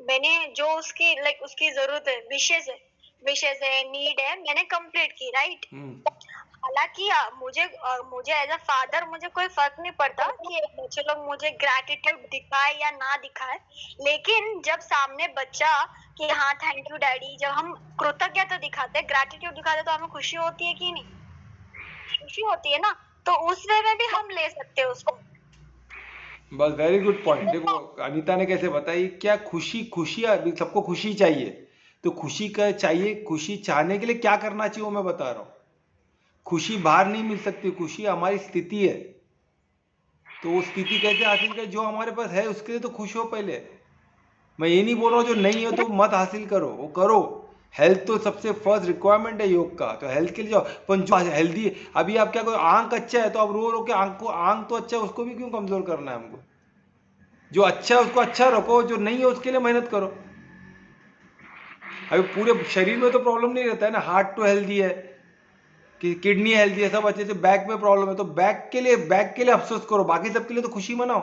मैंने जो उसकी लाइक उसकी जरूरत है, विशेष है, नीड है, मैंने कंप्लीट की, राइट। हम्म। हालांकि मुझे एज अ फादर मुझे कोई फर्क नहीं पड़ता कि बच्चे लोग मुझे ग्रैटिट्यूड दिखाए या ना दिखाए, लेकिन जब सामने बच्चा कि हाँ थैंक यू डैडी, जब हम कृतज्ञता दिखाते हैं, ग्रैटिट्यूड दिखाते, तो हमें खुशी होती है कि नहीं? खुशी होती है ना, तो उस वे में भी हम ले सकते हैं उसको। बस वेरी गुड पॉइंट। देखो अनीता ने कैसे बताई, क्या खुशी खुशी अभी सबको खुशी चाहिए, तो खुशी का चाहिए, खुशी चाहने के लिए क्या करना चाहिए वो मैं बता रहा हूँ। खुशी बाहर नहीं मिल सकती, खुशी हमारी स्थिति है। तो वो स्थिति कैसे हासिल करें? जो हमारे पास है उसके लिए तो खुश हो पहले। मैं ये नहीं बोल रहा हूँ जो नहीं है तो मत हासिल करो, वो करो। हेल्थ तो सबसे फर्स्ट रिक्वायरमेंट है योग का, तो हेल्थ के लिए जाओ। पर जो हेल्दी है, अभी आप क्या करो, आंख अच्छा है तो आप रो रो के आंख तो अच्छा है उसको भी क्यों कमजोर करना है हमको? जो अच्छा है उसको अच्छा रखो, जो नहीं है उसके लिए मेहनत करो। अभी पूरे शरीर में तो प्रॉब्लम नहीं रहता है ना, हार्ट तो हेल्दी है, कि किडनी हेल्दी है, सब अच्छे से। बैक में प्रॉब्लम है तो बैक के लिए अफसोस करो, बाकी सबके लिए तो खुशी मनाओ।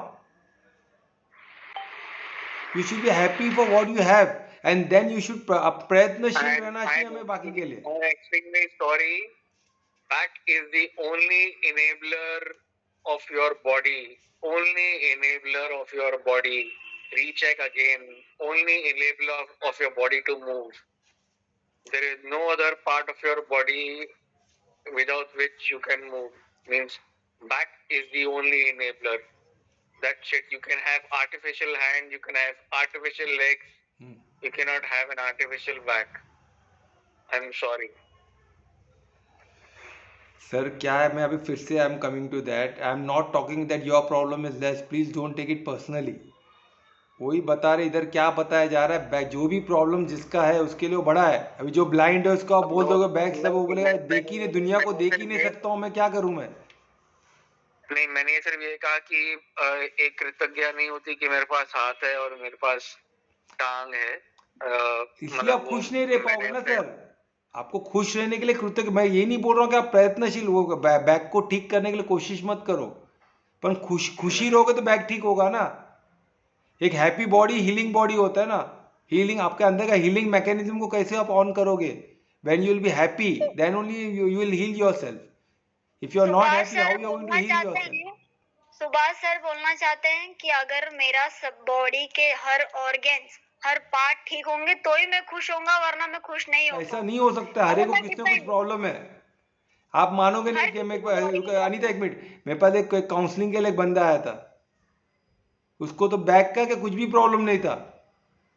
You should be happy for what you have, and then you should प्रयत्नशील And रहना चाहिए हमें बाकी के लिए। I'm extremely sorry. Back is the only enabler of your body. Only enabler of your body. Recheck again. Only enabler of your body to move. There is no other part of your body without which you can move. Means back is the only enabler. That's it. You can have artificial hand, you can have artificial legs, you cannot have an artificial back. I'm sorry. Sir क्या है, मैं अभी फिर से I am coming to that, I am not talking that your problem is less, please don't take it personally. वही बता रहे इधर क्या बताया जा रहा है, जो भी प्रॉब्लम जिसका है उसके लिए वो बड़ा है। अभी जो ब्लाइंड है उसको आप बोल दोगे बैक से, वो बोलेगा देख ही नहीं, दुनिया को देख ही नहीं सकता हूँ मैं, क्या करूँ मैं? नहीं, मैंने ये सिर्फ ये कहा कि एक कृतज्ञता नहीं होती कि मेरे पास हाथ है और मेरे पास टांग है। इसलिए आप खुश नहीं रह पाओगे ना सर। आपको खुश रहने के लिए कृतज्ञ, मैं ये नहीं बोल रहा हूँ कि आप प्रयत्नशील हो, बैक को ठीक करने के लिए कोशिश मत करो, पर खुशी रहोगे तो बैक ठीक होगा ना। एक हैप्पी बॉडी हीलिंग बॉडी होता है ना, हीलिंग आपके अंदर का हीलिंग मैकेनिज्म को कैसे आप ऑन करोगे? When you will be happy then only you will heal yourself. If you are not Subhash happy sir how you are going to बोलना हील चाहते योरसेल्फ? हैं सुभाष सर बोलना चाहते हैं कि अगर मेरा सब बॉडी के हर ऑर्गेन्स, हर पार्ट ठीक होंगे तो ही मैं खुश होऊंगा, वरना मैं खुश नहीं होऊंगा। ऐसा नहीं हो सकता, हर एक को कुछ ना कुछ प्रॉब्लम है। आप मानोगे नहीं हर कि मैं, किसी को अनिता एक मिनट, मेरे पास एक काउंसलिंग के लिए एक बंदा आया था, उसको तो बैक का कुछ भी प्रॉब्लम नहीं था,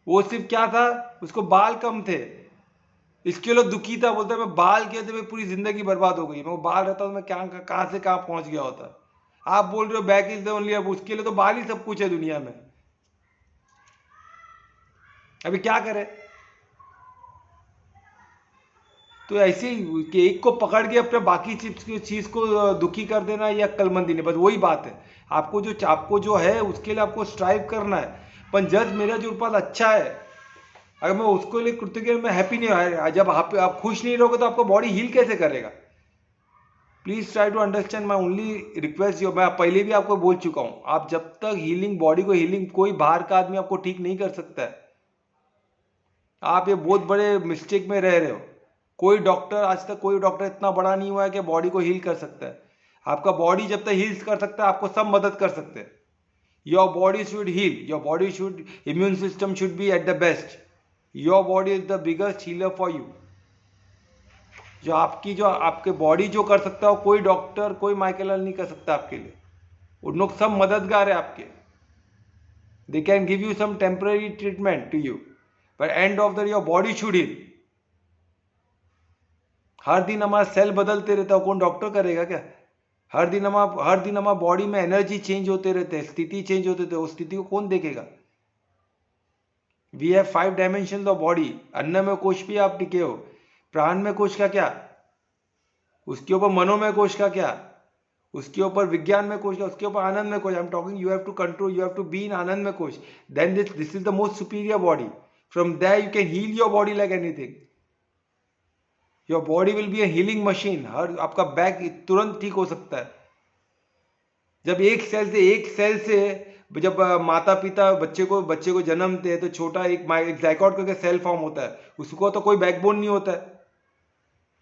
वो सिर्फ क्या था, उसको बाल कम थे, इसके लिए दुखी था, बोलता मैं बाल किए थे, मैं पूरी जिंदगी बर्बाद हो गई, मैं वो बाल रहता तो मैं क्या कहाँ से कहाँ पहुंच गया होता। आप बोल रहे हो बैक इज द ओनली, अब उसके लिए तो बाल ही सब कुछ है दुनिया में, अभी क्या करे? तो ऐसे ही कि एक को पकड़ के अपने बाकी चीज को दुखी कर देना या अक्लमंदी नहीं, बस वही बात है। आपको जो है उसके लिए आपको स्ट्राइव करना है। पर जज मेरा जो पास अच्छा है, अगर मैं उसको लिए कृतज्ञ, मैं हैप्पी नहीं है, जब आप खुश नहीं रहोगे तो आपका बॉडी हील कैसे करेगा? Please try to understand my only request you. मैं पहले भी आपको बोल चुका हूं, आप जब तक हीलिंग बॉडी को हीलिंग, कोई बाहर का आदमी आपको ठीक नहीं कर सकता है। आप ये बहुत बड़े मिस्टेक में रह रहे हो। कोई डॉक्टर, आज तक कोई डॉक्टर इतना बड़ा नहीं हुआ है कि बॉडी को हील कर सकता है। आपका बॉडी जब तक हील्स कर सकता है, आपको सब मदद कर सकते हैं। Your body should heal, your body should, immune system should be at the best. Your body is the biggest healer for you. जो आपके बॉडी जो कर सकता है, कोई डॉक्टर, कोई माइकल नहीं कर सकता आपके लिए। उन लोग सब मददगार है आपके। They can give you some temporary treatment to you, but end of the your body should heal. हर दिन हमारा सेल बदलते रहता है, कौन डॉक्टर करेगा क्या? हर दिन हमारा बॉडी में एनर्जी चेंज होते रहते हैं, स्थिति चेंज होते थे, उस स्थिति को कौन देखेगा? We have 5 dimension of body. अन्न में कोश भी आप टिके हो, प्राण में कोश का क्या, उसके ऊपर मनोमय कोश का क्या, उसके ऊपर विज्ञान में कोश का, उसके ऊपर आनंद में कोश। I am talking, you have to control, you have to be in आनंद में कोश। Then this is the most superior body. From there you can heal your body like anything. Your body will be a healing machine. हर आपका बैक तुरंत ठीक हो सकता है। जब एक सेल से जब माता पिता बच्चे को जन्मते हैं, तो छोटा एक जाइगोट करके सेल फॉर्म होता है। उसको तो कोई बैकबोन नहीं होता है।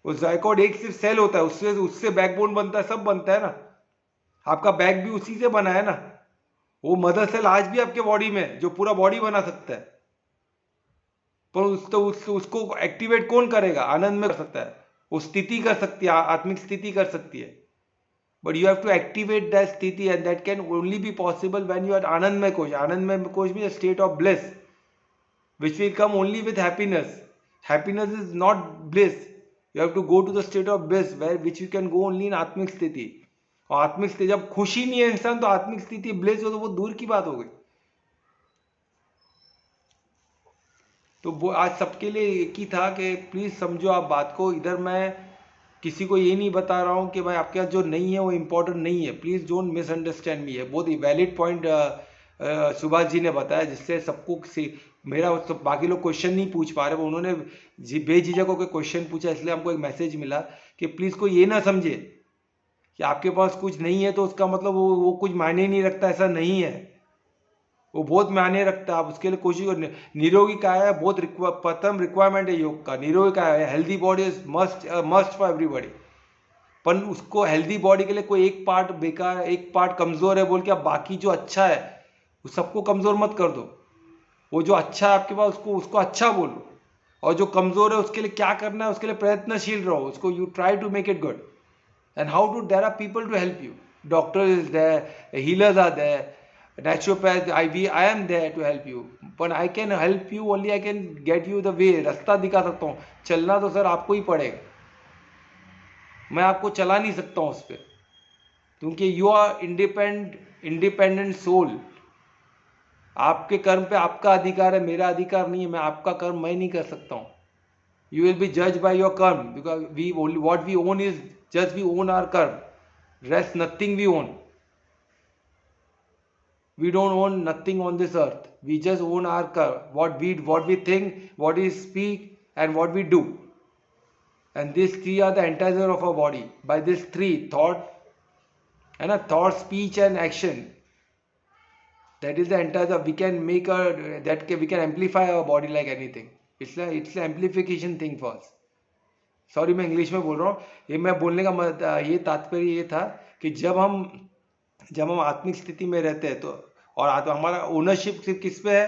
उस जाइगोट एक सिर्फ सेल होता है, उससे बैकबोन बनता है, सब बनता है ना। आपका बैक भी उसी से बना है ना। वो मदर सेल आज भी आपके बॉडी में, जो पूरा बॉडी बना सकता है। पर उसको एक्टिवेट कौन करेगा? आनंद में कर सकता है, वो स्थिति कर सकती है, आत्मिक स्थिति कर सकती है। But you have to activate that स्थिति, and that can only be possible when you are आनंदमय कोश। आनंदमय कोश means state of bliss which will come only with happiness. Happiness is not bliss. You have to go to the state of bliss which you can go only in आत्मिक स्थिति। और आत्मिक स्थिति, जब खुशी नहीं है इंसान, तो आत्मिक स्थिति ब्लिस हो तो वो दूर की बात हो गई। तो वो आज सबके लिए एक ही था कि प्लीज समझो आप बात को। इधर मैं किसी को ये नहीं बता रहा हूँ कि भाई आपके पास जो नहीं है वो इम्पोर्टेंट नहीं है। प्लीज डोंट मिसअंडरस्टैंड मी। है बहुत ही वैलिड पॉइंट सुभाष जी ने बताया, जिससे सबको मेरा तो बाकी लोग क्वेश्चन नहीं पूछ पा रहे, वो उन्होंने बेझिझक होकर क्वेश्चन पूछा, इसलिए हमको एक मैसेज मिला कि प्लीज कोई ये ना समझे कि आपके पास कुछ नहीं है तो उसका मतलब वो कुछ मायने नहीं रखता। ऐसा नहीं है, वो बहुत मायने रखता है। आप उसके लिए कोशिश करो। निरोगी काया है, बहुत प्रथम रिक्वायरमेंट है योग का। निरोगी काया है, healthy body is must for everybody. पर उसको हेल्दी बॉडी के लिए कोई एक पार्ट बेकार, एक पार्ट कमजोर है बोल के आप बाकी जो अच्छा है वो सबको कमजोर मत कर दो। वो जो अच्छा है आपके पास उसको अच्छा बोलो, और जो कमजोर है उसके लिए क्या करना है उसके लिए प्रयत्नशील रहो। उसको you try to make it good. And how to, there are people to help you. Doctor is there, healers are there, naturopath, I am there to help you, but I can help you only, I can get you the way। रास्ता दिखा सकता हूँ, चलना तो सर आपको ही पड़ेगा। मैं आपको चला नहीं सकता हूँ उस पर, क्योंकि यू आर इंडिपेंडेंट सोल। आपके कर्म पे आपका अधिकार है, मेरा अधिकार नहीं है। मैं आपका कर्म मैं नहीं कर सकता हूँ। यू विल बी जज by your karma, because we what we own is just we own our karma, rest nothing we own. We don't own nothing on this earth. We just own our what we think, what we speak, and what we do. And these three are the entire of our body. By these three, thought, speech, and action. That is the entire. We can we can amplify our body like anything. It's an amplification thing for us. Sorry मैं इंग्लिश में बोल रहा हूँ। ये मैं बोलने का ये तात्पर्य ये था कि जब हम आत्मिक स्थिति में रहते हैं तो, और हमारा ओनरशिप सिर्फ किस पे है?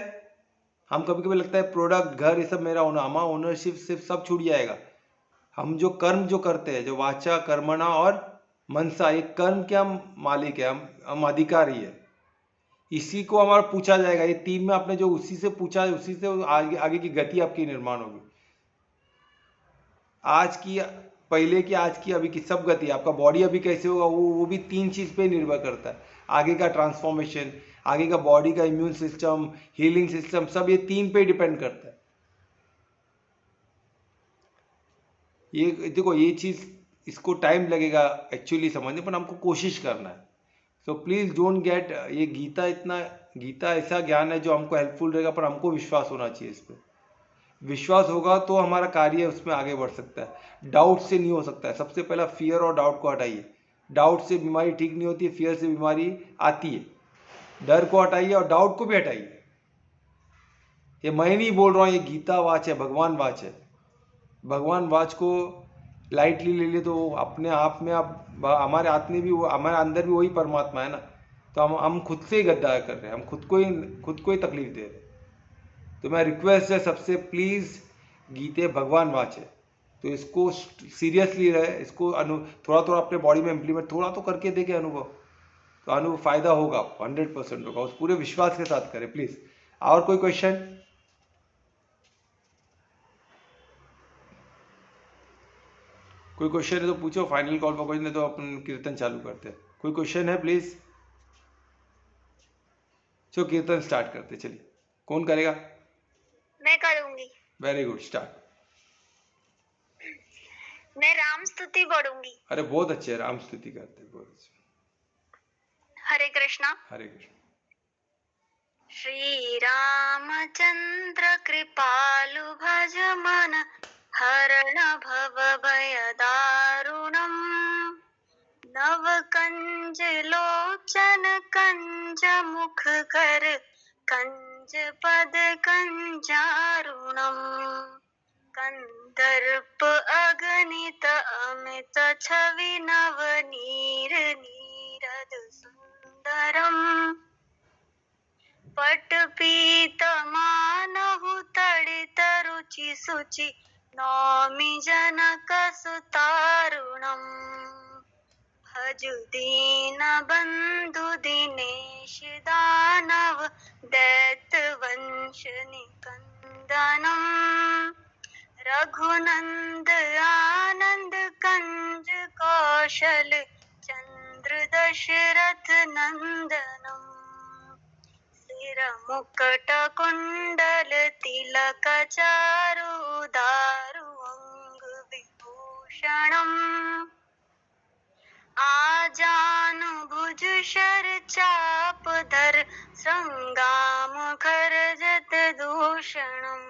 हम कभी कभी लगता है प्रोडक्ट, घर, ये सब मेरा ओनर, हमारा ओनरशिप सिर्फ सब छूट जाएगा। हम जो कर्म जो करते हैं, जो वाचा, कर्मणा और मनसा, ये कर्म के हम मालिक है, हम अधिकारी है। इसी को हमारा पूछा जाएगा। ये 3 में आपने जो उसी से पूछा, उसी से आगे की गति आपकी निर्माण होगी। आज की, पहले की, आज की, अभी की सब गति। आपका बॉडी अभी कैसे होगा वो भी 3 चीज पे निर्भर करता है। आगे का ट्रांसफॉर्मेशन, आगे का बॉडी का इम्यून सिस्टम, हीलिंग सिस्टम, सब ये 3 पे डिपेंड करता है। ये देखो, ये चीज, इसको टाइम लगेगा एक्चुअली समझने, पर हमको कोशिश करना है। सो प्लीज डोंट गेट, ये गीता ऐसा ज्ञान है जो हमको हेल्पफुल रहेगा, पर हमको विश्वास होना चाहिए इस पर। विश्वास होगा तो हमारा कार्य उसमें आगे बढ़ सकता है। डाउट से नहीं हो सकता है। सबसे पहला फियर और डाउट को हटाइए। डाउट से बीमारी ठीक नहीं होती है, फियर से बीमारी आती है। डर को हटाइए और डाउट को भी हटाइए। ये मैं नहीं बोल रहा हूँ, ये गीता वाच है, भगवान वाच है। भगवान वाच को लाइटली ले लिए तो अपने आप में अब हमारे आत्मे भी वो, हमारे अंदर भी वही परमात्मा है ना। तो हम खुद से ही गद्दार कर रहे हैं, हम खुद को ही तकलीफ दे रहे हैं। तो मैं रिक्वेस्ट है सबसे, प्लीज़, गीते भगवान वाच है तो इसको सीरियसली रहे, इसको थोड़ा थोड़ा अपने बॉडी में इम्प्लीमेंट थोड़ा तो करके देखे अनुभव, तो अनुभव फायदा होगा, 100% होगा। उस पूरे विश्वास के साथ करें प्लीज़। और कोई क्वेश्चन? कोई क्वेश्चन है तो पूछो, फाइनल कॉल पर क्वेश्चन है तो अपन कीर्तन चालू करते हैं। कोई क्वेश्चन है प्लीज? चलो कीर्तन स्टार्ट करते, चलिए। कौन करेगा? मैं करूंगी। Very good, start. मैं राम स्तुति पढ़ूंगी। अरे बहुत अच्छे, राम स्तुति करते हैं, बहुत अच्छे। हरे कृष्णा। हरे कृष्ण। श्री रामचंद्र कृपालु भज मन हरण भव भय दारुणम् नव कंज लोचन कंज मुख कर कंज पद कंजारुणम् कंदर्प अगणित अमित छवि नव नीर नीरद सुंदरम् पट पीत मानहु तड़ित रुचि सुचि नौमि जनक सुतारुणम् भजु दीन बंधु दिनेश दानव दैत वंश निकंदनम् रघुनंद आनंद कंज कौशल चंद्र दशरथ नंदनम् मुकुट कुंडल तिलक चारु दारु अंग विभूषणम् आजानु भुज शर चाप धर श्रृंगाम खरजत दूषणम्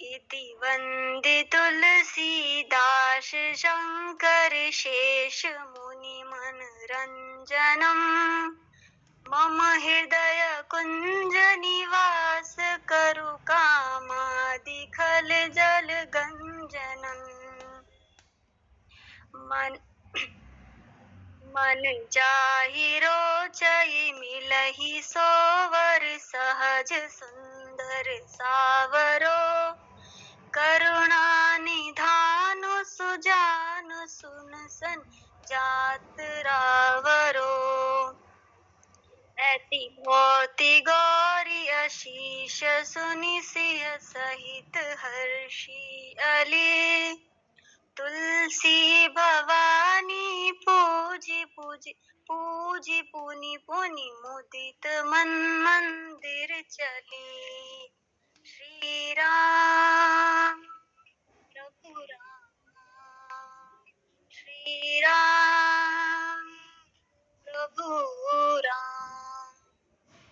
इति वंदे तुलसीदास शंकर शेष मुनि मनरंजनम् मम हृदय कुंज निवास करु कामादि खल जल गंजनम् मन जाहि रोचहि मिलहि सोवर सहज सुंदर सावरो करुणा निधानु सुजानु सुनसन जात रावरो ऐति भौति गौरी अशीष सुनि सिय सहित हर्षि अली तुलसी भवानी पूजी पूजी पूजी पुनि पुनि मुदित मन मंदिर चली श्री राम रघुराम श्री राम रघुराम।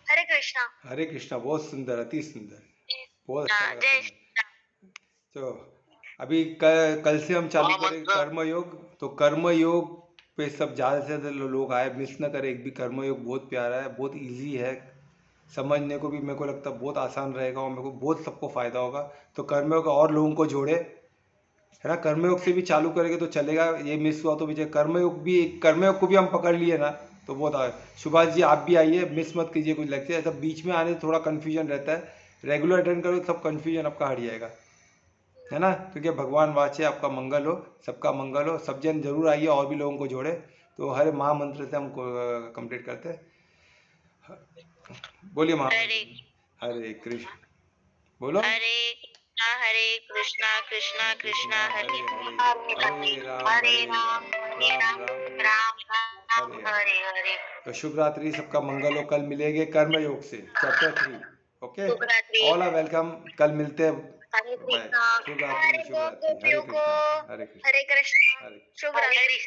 हरे कृष्णा। हरे कृष्णा। बहुत सुंदर, अति सुंदर, बहुत अच्छा लगा सुनने। तो अभी कल से हम चालू करेंगे कर्मयोग। तो कर्मयोग पे सब ज़्यादा से ज़्यादा लोग आए, मिस ना करें एक भी। कर्मयोग बहुत प्यारा है, बहुत इजी है, समझने को भी मेरे को लगता है बहुत आसान रहेगा और मेरे को बहुत सबको फ़ायदा होगा। तो कर्मयोग और लोगों को जोड़े, है ना। कर्मयोग से भी चालू करेंगे तो चलेगा। ये मिस हुआ तो भी कर्मयोग को भी हम पकड़ लिए ना तो बहुत। सुभाष जी आप भी आइए, मिस मत कीजिए कुछ लेक्चर। ऐसा बीच में आने थोड़ा कन्फ्यूजन रहता है, रेगुलर अटेंड करो सब कन्फ्यूजन आपका हट जाएगा, है ना। क्योंकि भगवान वाचे, आपका मंगल हो, सबका मंगल हो। सब जन जरूर आइए और भी लोगों को जोड़े। तो हर महामंत्र से हम कंप्लीट करते हैं। बोलिए महामंत्र। हरे कृष्ण। बोलो। हरे कृष्णा कृष्णा कृष्णा हरे हरे राम राम राम हरे हरे। तो शुभ रात्रि, सबका मंगल हो। कल मिलेंगे कर्मयोग से chapter 3। Okay, all are welcome. कल मिलते हैं। शुभ रात्रि, शुभ रात्रि। हरे कृष्णा, हरे कृष्णा, हरे कृष्णा, हरे शुभ रात्रि।